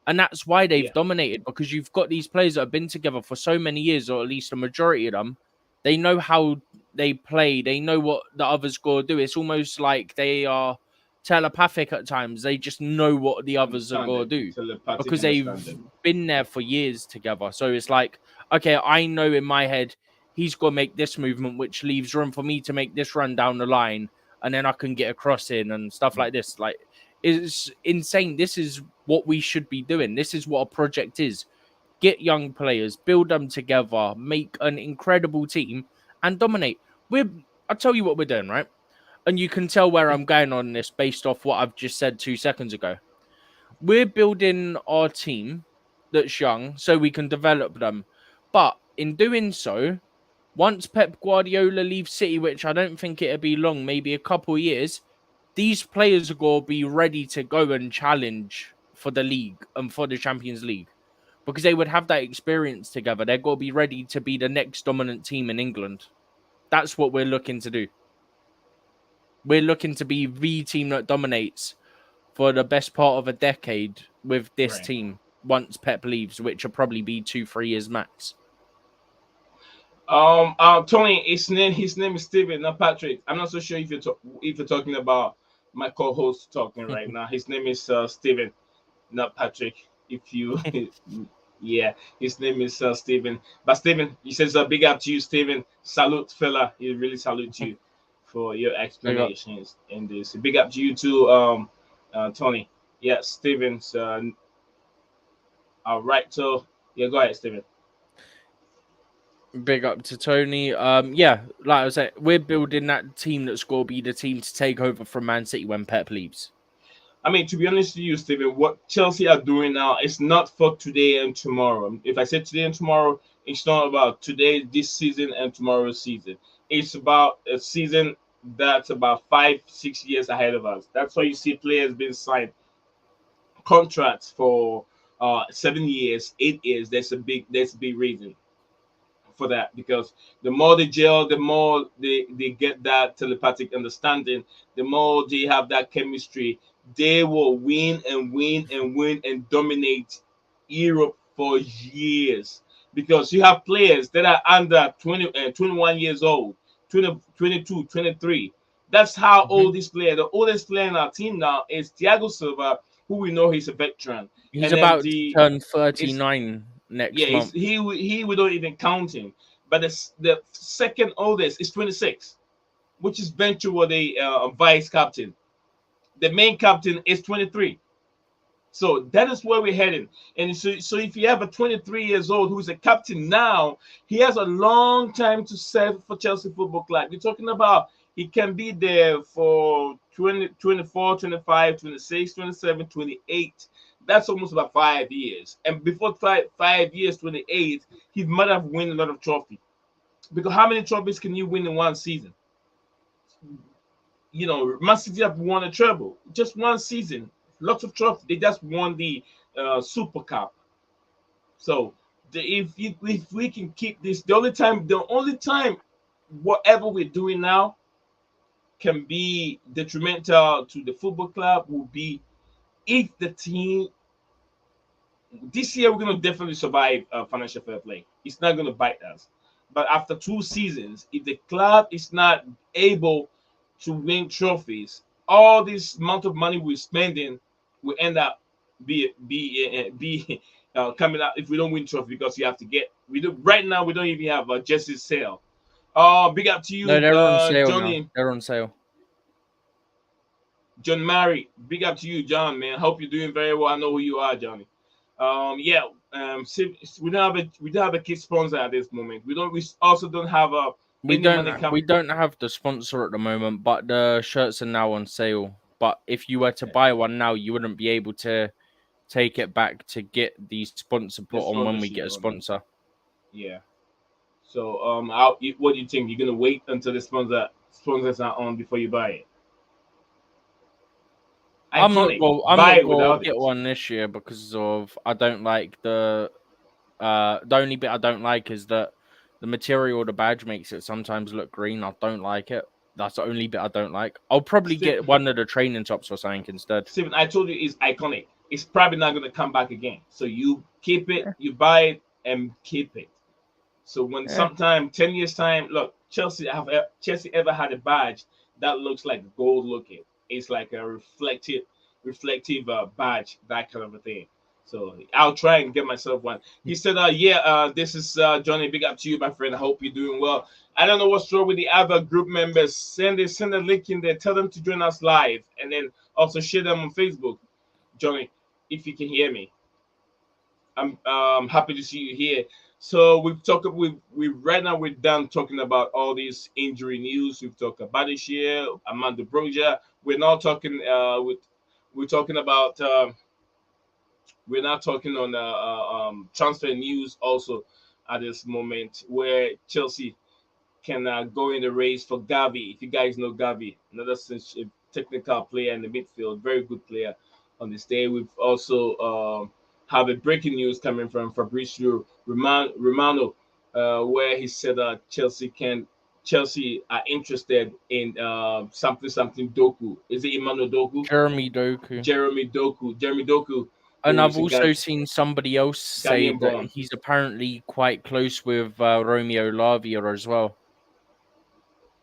And that's why they've yeah, dominated because you've got these players that have been together for so many years, or at least a majority of them. They know how they play, they know what the others going to do. It's almost like they are telepathic at times. They just know what the others are going understanding, to do telepathic because they've understanding. been there for years together. So it's like, okay, I know in my head he's going to make this movement, which leaves room for me to make this run down the line, and then I can get a cross in and stuff like this. Like, it's insane. This is what we should be doing. This is what a project is. Get young players, build them together, make an incredible team, and dominate. I'll tell you what we're doing, right? And you can tell where I'm going on this based off what I've just said 2 seconds ago. We're building our team that's young so we can develop them. But in doing so, once Pep Guardiola leaves City, which I don't think it'll be long, maybe a couple of years, these players are going to be ready to go and challenge for the league and for the Champions League because they would have that experience together. They're going to be ready to be the next dominant team in England. That's what we're looking to do. We're looking to be the team that dominates for the best part of a decade with this Right. team once Pep leaves, which will probably be 2-3 years max. Tony, his name is Steven, not Patrick. I'm not so sure if you're talking about my co-host talking right now. His name is Steven, not Patrick. If you, yeah, his name is Steven. But Steven, he says a big up to you, Steven. Salute, fella. He really salutes you for your Big up. explanations in this. Big up to you too, Tony. Yeah, Steven's. All right, so yeah, go ahead, Steven. Big up to Tony. Yeah, like I said, we're building that team that's going to be the team to take over from Man City when Pep leaves. I mean, to be honest with you, Steven, what Chelsea are doing now is not for today and tomorrow. If I say today and tomorrow, it's not about today, this season, and tomorrow's season. It's about a season that's about 5, 6 years ahead of us. That's why you see players being signed contracts for 7 years, 8 years. There's a big reason for that because the more they gel, the more they get that telepathic understanding, the more they have that chemistry, they will win and win and win and dominate Europe for years because you have players that are under 20 and 21 years old, 20, 22, 23. That's how Mhm. old this player, the oldest player in our team now is Thiago Silva, who we know he's a veteran. He's And then about to the turn it's 39 yeah, next month. he we don't even count him. But the second oldest is 26, which is eventually the vice captain. The main captain is 23. So that is where we're heading. And so if you have a 23 years old who's a captain now, he has a long time to serve for Chelsea Football Club. You're talking about he can be there for 20, 24, 25, 26, 27, 28. That's almost about 5 years. And before 5 years, 28, he might have won a lot of trophies. Because how many trophies can you win in one season? Man City have won a treble just one season. Lots of trophies. They just won the Super Cup. So if we can keep this, the only time whatever we're doing now can be detrimental to the football club will be if the team this year we're going to definitely survive financial fair play. It's not going to bite us. But after 2 seasons, if the club is not able to win trophies, all this amount of money we're spending will end up be coming out if we don't win trophy because you have to get we do right now we don't even have a jersey sale. Big up to No, you, they're on sale now. Johnny. They're on sale. John Murray, big up to you, John, man. Hope you're doing very well. I know who you are, Johnny. Yeah. We don't have a kid sponsor at this moment. We also don't have We any don't money we come. don't have the sponsor at the moment, but the shirts are now on sale. But if you were to buy one now, you wouldn't be able to take it back to get the sponsor The put on when we sponsorship get a on it. sponsor. Yeah. So what do you think? You're gonna wait until the sponsors are on before you buy it? Iconic. I'm Buy not it gonna without get it. one this year because of I don't like the only bit I don't like is that the material of the badge makes it sometimes look green. I don't like it. That's the only bit I don't like. I'll probably Still, get one of the training tops or something instead. Steven, I told you it's iconic. It's probably not gonna come back again. So you keep it, you buy it, and keep it. So when Yeah. sometime 10 years time, look, Chelsea ever had a badge that looks like gold looking? It's like a reflective badge, that kind of a thing. So I'll try and get myself one. He said, yeah, this is Johnny. Big up to you, my friend. I hope you're doing well. I don't know what's wrong with the other group members. Send a link in there. Tell them to join us live, and then also share them on Facebook. Johnny, if you can hear me, I'm happy to see you here. So we right now we're done talking about all these injury news. We've talked about this year, Amanda Broja. We're now talking we're talking about we're now talking on transfer news also at this moment where Chelsea can go in the race for Gavi. If you guys know Gavi, another technical player in the midfield, very good player on this day. We've also have a breaking news coming from Fabrizio Romano, where he said Chelsea are interested in something Doku. Is it Emmanuel Doku? Jeremy Doku. Jeremy Doku, And who I've is a also seen somebody else say Ghanaian that born. he's apparently quite close with Romeo Lavia as well.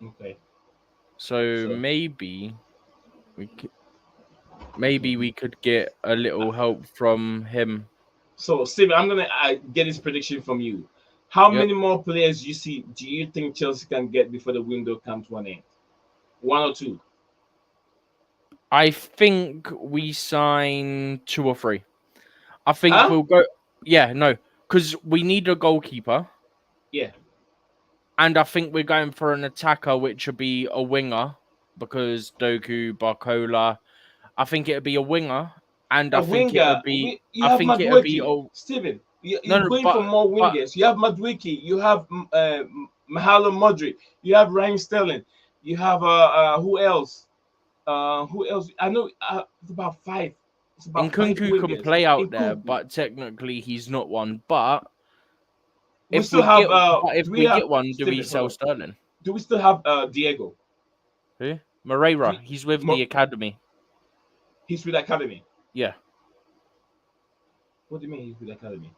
Okay, So so we could, maybe we could get a little help from him. So, Steven, I'm gonna get this prediction from you. How Yep. many more players do you think Chelsea can get before the window comes to an end? One or two? I think we sign two or three. I think Huh? we'll go. Yeah, no, because we need a goalkeeper, Yeah, and I think we're going for an attacker, which would be a winger, because Doku, Barcola. I think it'd be a winger, and a winger. You I have think it'd be. Madueke, Oh Steven. no, You're no, going for more but wingers. You have Madueke. You have Mahalo Modric. You have Raheem Sterling. You have who else? Who else? I know it's about five. It's about five Nkunku can wingers. play out there, Nkunku. but technically he's not one. But We still have if do we we have get one, do we Steven, hold sell on. Sterling? Do we still have Diego? Who? Do, Moreira. He's with the academy. he's with Academy. Yeah, What do you mean he's with Academy?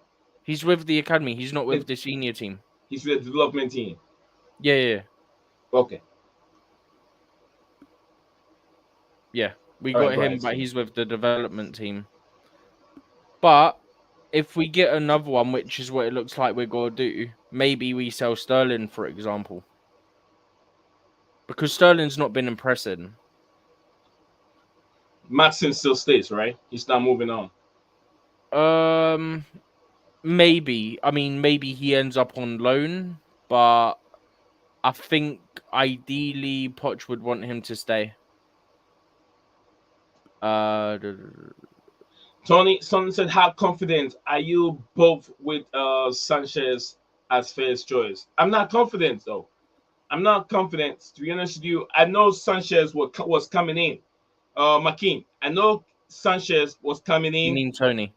he's with the academy. He's not with It, the senior team. he's with the development team. Yeah, yeah, Okay. yeah. We All right, got go him, ahead, but Steven. he's with the development team. But if we get another one, which is what it looks like we're gonna do, maybe we sell Sterling, for example, because Sterling's not been impressing. Matson still stays, right? He's not moving on. Um, maybe. I mean, maybe he ends up on loan, but I think ideally Poch would want him to stay. Uh, Tony Son said, how confident are you both with Sanchez as first choice? I'm not confident though. I'm not confident. To be honest with you, I know Sanchez was coming in. McKean, I know Sanchez was coming you in. mean Tony?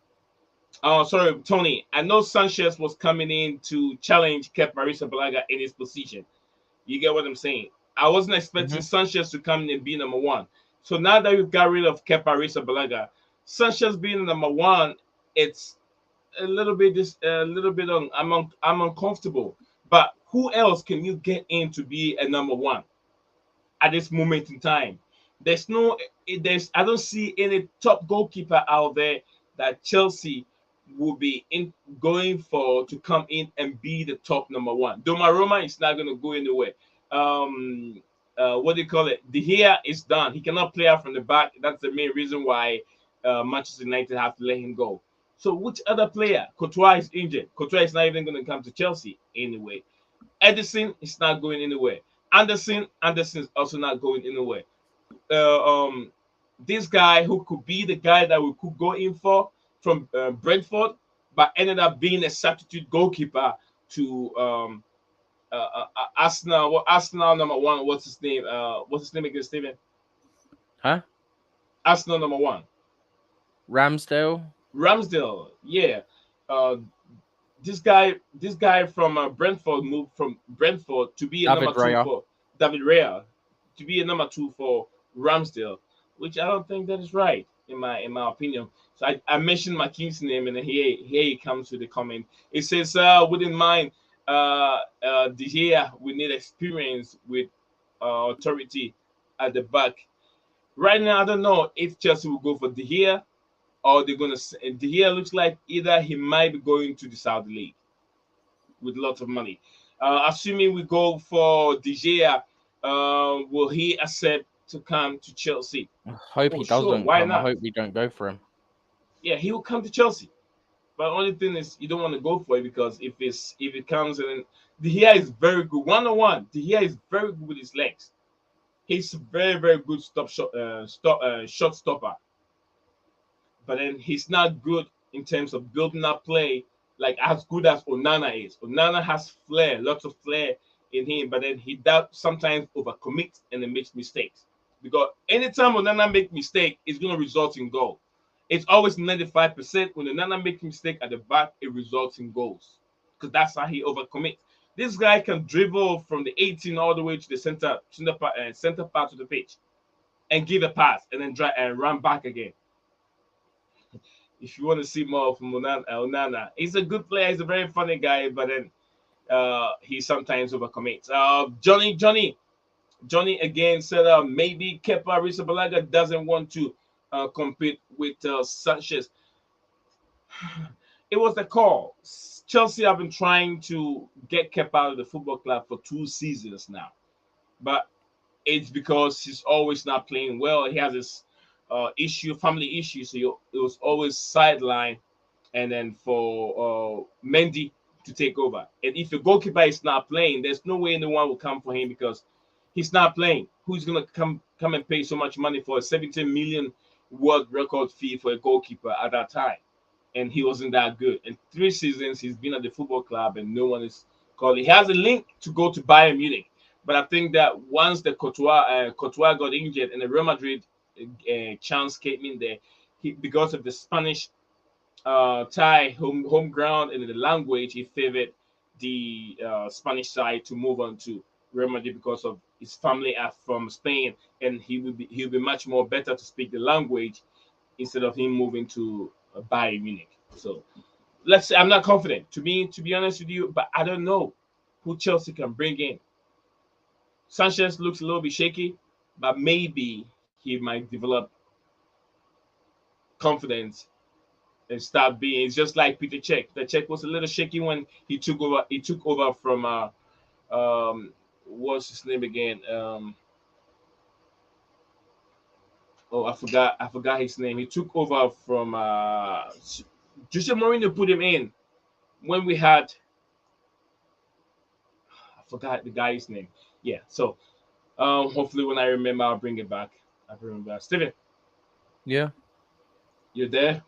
Oh, sorry, Tony. I know Sanchez was coming in to challenge Kepa Arrizabalaga in his position. You get what I'm saying? I wasn't expecting Hmm. Sanchez to come in and be number one. So now that we've got rid of Kepa Arrizabalaga, Sanchez being number one, it's a little bit on. I'm uncomfortable. But who else can you get in to be a number one at this moment in time? There's no, there's. I don't see any top goalkeeper out there that Chelsea will be in going for to come in and be the top number one. Donnarumma is not going to go anywhere. Um, what do you call it? De Gea is done. He cannot play out from the back. That's the main reason why Manchester United have to let him go. So which other player? Courtois is injured. Courtois is not even going to come to Chelsea anyway. Edison is not going anywhere. Anderson is also not going anywhere. Uh, um, this guy who could be the guy that we could go in for from Brentford, but ended up being a substitute goalkeeper to Arsenal. What Arsenal number one? What's his name? What's his name again, Steven? Huh? Arsenal number one. Ramsdale? Ramsdale. Yeah. Uh, this guy from Brentford moved from Brentford to be a number David two Raya. for David Raya, to be a number two for Ramsdale, which I don't think that is right in my opinion. So I mentioned McKinn's name, and then here he comes with the comment. It says, wouldn't mind the here we need experience with authority at the back. Right now, I don't know if Chelsea will go for De Gea or they're gonna. De Gea looks like either he might be going to the Saudi league with lots of money. Assuming we go for De Gea, will he accept to come to Chelsea? I hope Oh, he sure, doesn't why come. I not? hope we don't go for him. Yeah, he will come to Chelsea. But only thing is, you don't want to go for it because if it comes and De Gea is very good 1-on-1. De Gea is very good with his legs. He's a very very good shot stopper. But then he's not good in terms of building up play, like as good as Onana is. Onana has flair, lots of flair in him, but then he does sometimes overcommit and then makes mistakes. Because anytime Onana makes mistake, it's going to result in goal. It's always 95%. When Onana makes mistake at the back, it results in goals. Because that's how he overcommits. This guy can dribble from the 18 all the way to the center part of the pitch and give a pass and then and run back again. If you want to see more from Onana, he's a good player. He's a very funny guy, but then he sometimes overcommits. Johnny again said maybe Kepa Arrizabalaga doesn't want to compete with Sanchez. It was the call. Chelsea have been trying to get Kepa out of the football club for 2 seasons now, but it's because he's always not playing well. He has this family issue, so it was always sidelined, and then for Mendy to take over. And if your goalkeeper is not playing, there's no way anyone will come for him because he's not playing. Who's gonna come and pay so much money for a 17 million world record fee for a goalkeeper at that time? And he wasn't that good. In 3 seasons, he's been at the football club, and no one is calling. He has a link to go to Bayern Munich, but I think that once the Courtois got injured and the Real Madrid chance came in there, because of the Spanish tie home ground and the language, he favored the Spanish side to move on to Real Madrid because of his family are from Spain, and he'll be much more better to speak the language instead of him moving to Bayern Munich. So let's say I'm not confident to be honest with you, but I don't know who Chelsea can bring in. Sanchez looks a little bit shaky, but maybe he might develop confidence and start being. It's just like Peter Cech. The Cech was a little shaky when he took over. He took over from what's his name again? Oh, I forgot his name. He took over from Jose Mourinho put him in when we had I forgot the guy's name. Yeah, so hopefully when I remember I'll bring it back. I remember. Steven, Yeah. you're there?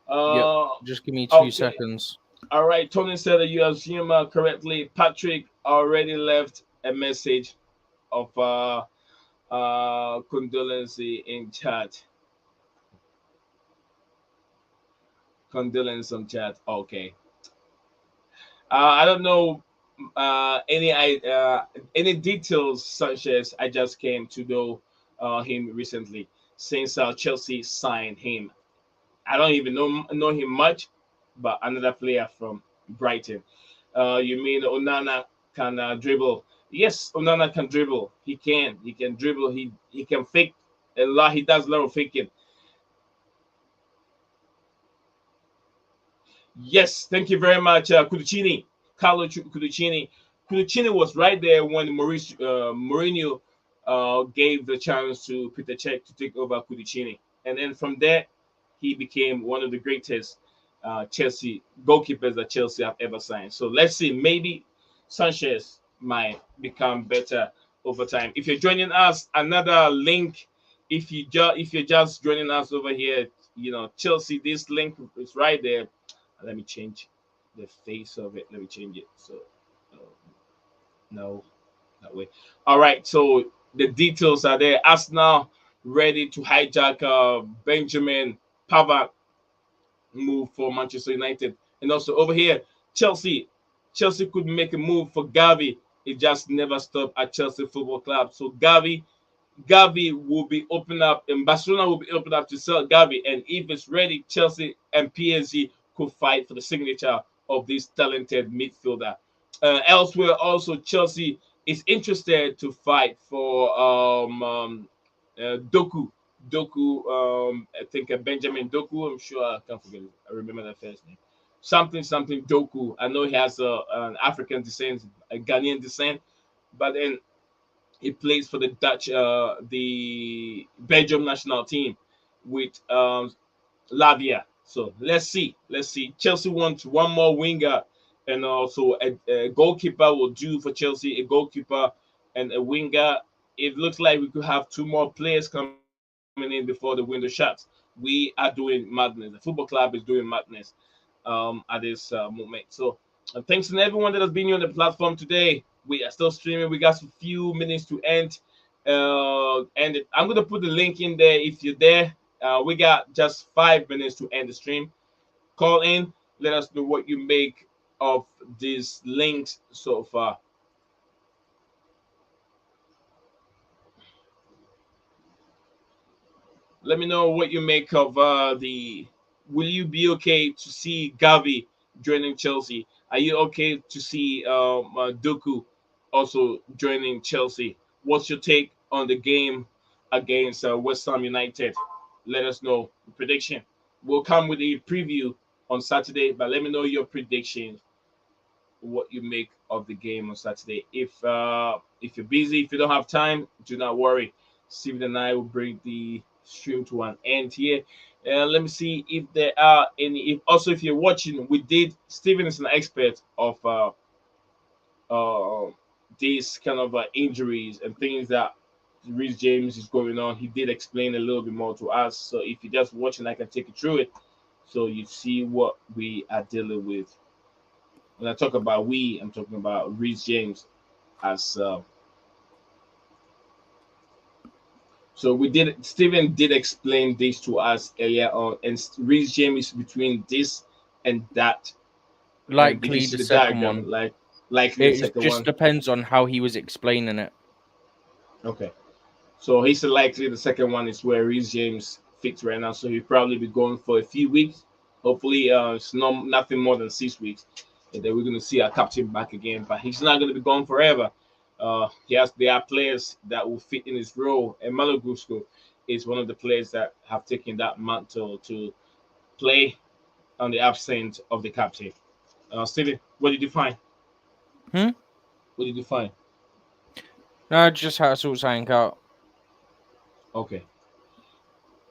Yep. Uh Just give me two okay. seconds. All right, Tony said that you assume correctly. Patrick already left a message of condolence in chat. Condolence on chat. Okay. I don't know any details such as I just came to know him recently since Chelsea signed him. I don't even know him much, but another player from Brighton. You mean Onana can dribble? Yes, Onana can dribble. He can. He can dribble. He can fake a lot. He does a lot of faking. Yes, thank you very much, Cudicini, Carlo Cudicini. Cudicini was right there when Mourinho gave the chance to Peter Cech to take over Cudicini, and then from there he became one of the greatest Chelsea goalkeepers that Chelsea have ever signed. So let's see, maybe Sanchez might become better over time. If you're joining us, another link. If you're just joining us over here, Chelsea. This link is right there. Let me change the face of it. Let me change it. So, uh, No, that way. All right, so the details are there. Arsenal ready to hijack Benjamin Pavard move for Manchester United. And also over here, Chelsea. Chelsea could make a move for Gavi. It just never stopped at Chelsea Football Club. So Gavi will be open up, and Barcelona will be open up to sell Gavi. And if it's ready, Chelsea and PSG could fight for the signature of this talented midfielder. Elsewhere, also Chelsea is interested to fight for Doku. Doku, I think Benjamin Doku. I'm sure I can't forget. I remember that first name. Something Doku. I know he has an African descent, a Ghanaian descent, but then he plays for the the Belgium national team with Lavia. So let's see. Chelsea wants one more winger, and also a goalkeeper will do for Chelsea. A goalkeeper and a winger. It looks like we could have two more players coming in before the window shuts. We are doing madness. The football club is doing madness at this moment. So thanks to everyone that has been here on the platform today. We are still streaming. We got a few minutes to end. I'm gonna put the link in there if you're there. We got just 5 minutes to end the stream. Call in. Let us know what you make of these links so far. Let me know what you make of the. Will you be okay to see Gavi joining Chelsea? Are you okay to see Doku also joining Chelsea? What's your take on the game against West Ham United? Let us know. Prediction. We'll come with a preview on Saturday, but let me know your predictions, what you make of the game on Saturday. If you're busy, if you don't have time, do not worry. Steven and I will bring the stream to an end here. Let me see if there are any. If also if you're watching, we did. Steven is an expert of uh, these kind of injuries and things that Reece James is going on. He did explain a little bit more to us. So if you're just watching, I can take you through it, so you see what we are dealing with. When I talk about we, I'm talking about Reece James as so we did. Stephen did explain this to us earlier on, and Reece James is between this and that. And did you Likely see the the second diagram? one. Like likely the It second just one. depends on how he was explaining it. Okay, so he said likely the second one is where Reece James fits right now. So he'll probably be going for a few weeks. Hopefully, it's nothing more than 6 weeks, and then we're gonna see our captain back again. But he's not gonna be gone forever. There are players that will fit in his role, and Malo Gusto is one of the players that have taken that mantle to play on the absence of the captain. Steven, what did you find? Hmm? What did you find? No, just how it's all saying out. Okay.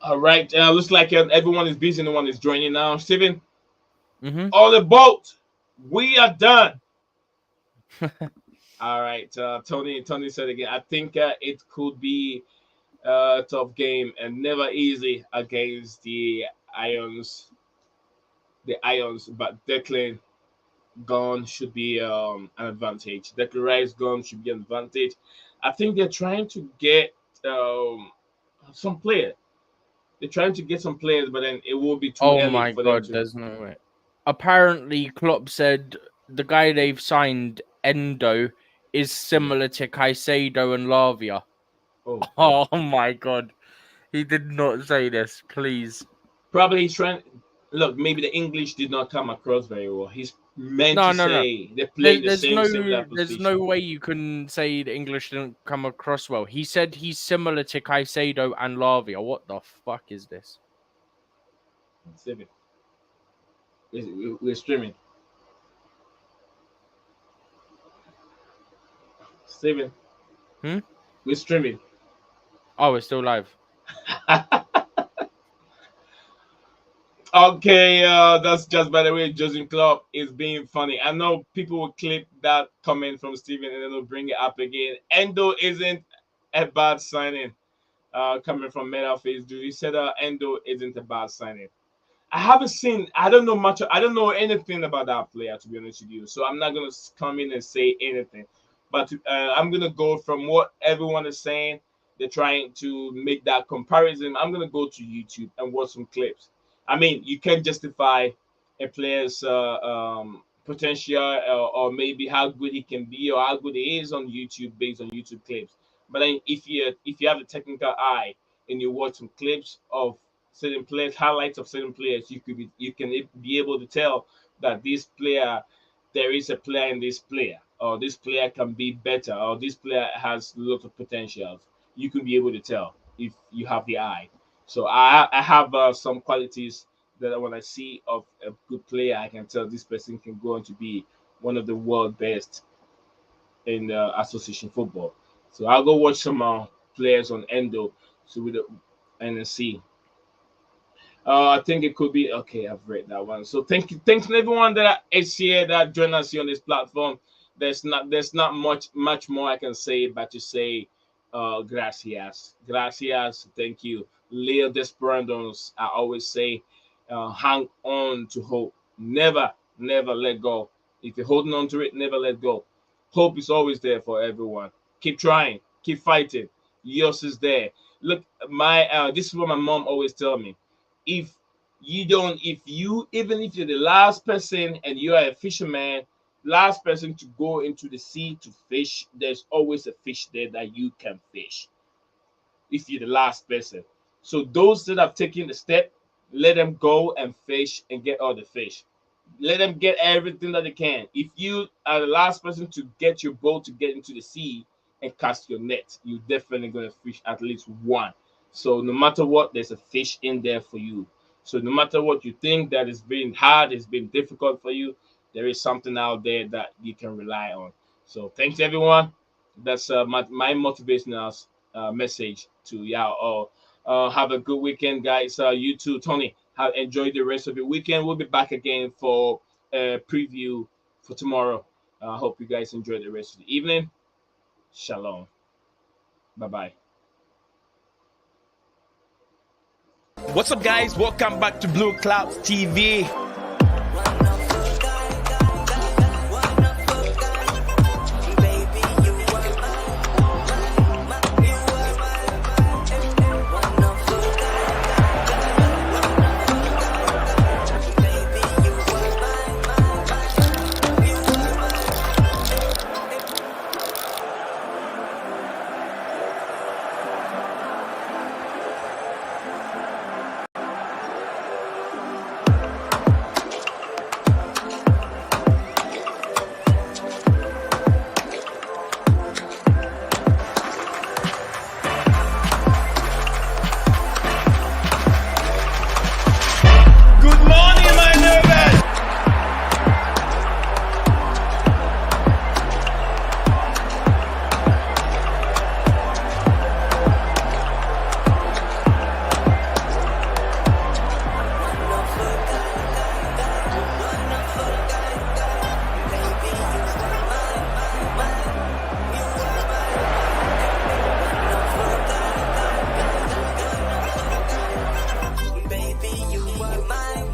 All right. Looks like everyone is busy. No one is joining now. Steven, Mm-hmm. all the boat. We are done. All right. Tony said again. I think it could be a tough game and never easy against the Ions. But Declan gone should be an advantage. Declan Rice gone should be an advantage. I think they're trying to get some players. They're trying to get some players, but then it will be too Oh early my for them god, to. there's no way. Apparently, Klopp said the guy they've signed, Endo, is Mhm. similar to Caicedo and Lavia. Oh God. Oh my god, he did not say this. Please, Probably he's trying. Look, maybe the English did not come across very well. He's meant no, to no, no. say they play the same similar There's no position. way you can say the English didn't come across well. He said he's similar to Caicedo and Lavia. What the fuck is this? Steven, we're streaming. Steven, Hmm? we're streaming. Oh, it's still live. Okay, that's just by the way, Judging Club is being funny. I know people will clip that comment from Steven and then they'll bring it up again. Endo isn't a bad signing. Coming from Metaface, dude, he said Endo isn't a bad signing. I haven't seen. I don't know much. I don't know anything about that player to be honest with you. So I'm not gonna come in and say anything. But I'm gonna go from what everyone is saying. They're trying to make that comparison. I'm gonna go to YouTube and watch some clips. I mean, you can justify a player's potential, or maybe how good he can be or how good he is on YouTube based on YouTube clips. But then if you have the technical eye and you watch some clips of certain players, highlights of certain players, you can be able to tell that this player, there is a player in this player, or this player can be better, or this player has lots of potentials. You can be able to tell if you have the eye. So I have some qualities that when I see of a good player, I can tell this person can go on to be one of the world best in association football. So I'll go watch some players on Endo, so with the and then see. I think it could be okay. I've read that one. So thank you, thanks to everyone that is here that joined us here on this platform. There's not much more I can say but to say gracias, gracias, thank you, Leo Desperados. I always say, hang on to hope. Never let go. If you're holding on to it, never let go. Hope is always there for everyone. Keep trying, keep fighting. Yours is there. Look, my this is what my mom always tell me. If if you even if you're the last person and you are a fisherman, last person to go into the sea to fish, there's always a fish there that you can fish if you're the last person. So those that have taken the step, let them go and fish and get all the fish. Let them get everything that they can. If you are the last person to get your boat to get into the sea and cast your net, you're definitely going to fish at least one. So no matter what, there's a fish in there for you. So no matter what you think that is being hard, it's been difficult for you, there is something out there that you can rely on. So thanks everyone. That's my motivational message to y'all all. Have a good weekend, guys. You too, Tony. Have enjoyed the rest of your weekend. We'll be back again for a preview for tomorrow. I hope you guys enjoy the rest of the evening. Shalom. Bye bye. What's up, guys? Welcome back to Blue Clouds TV.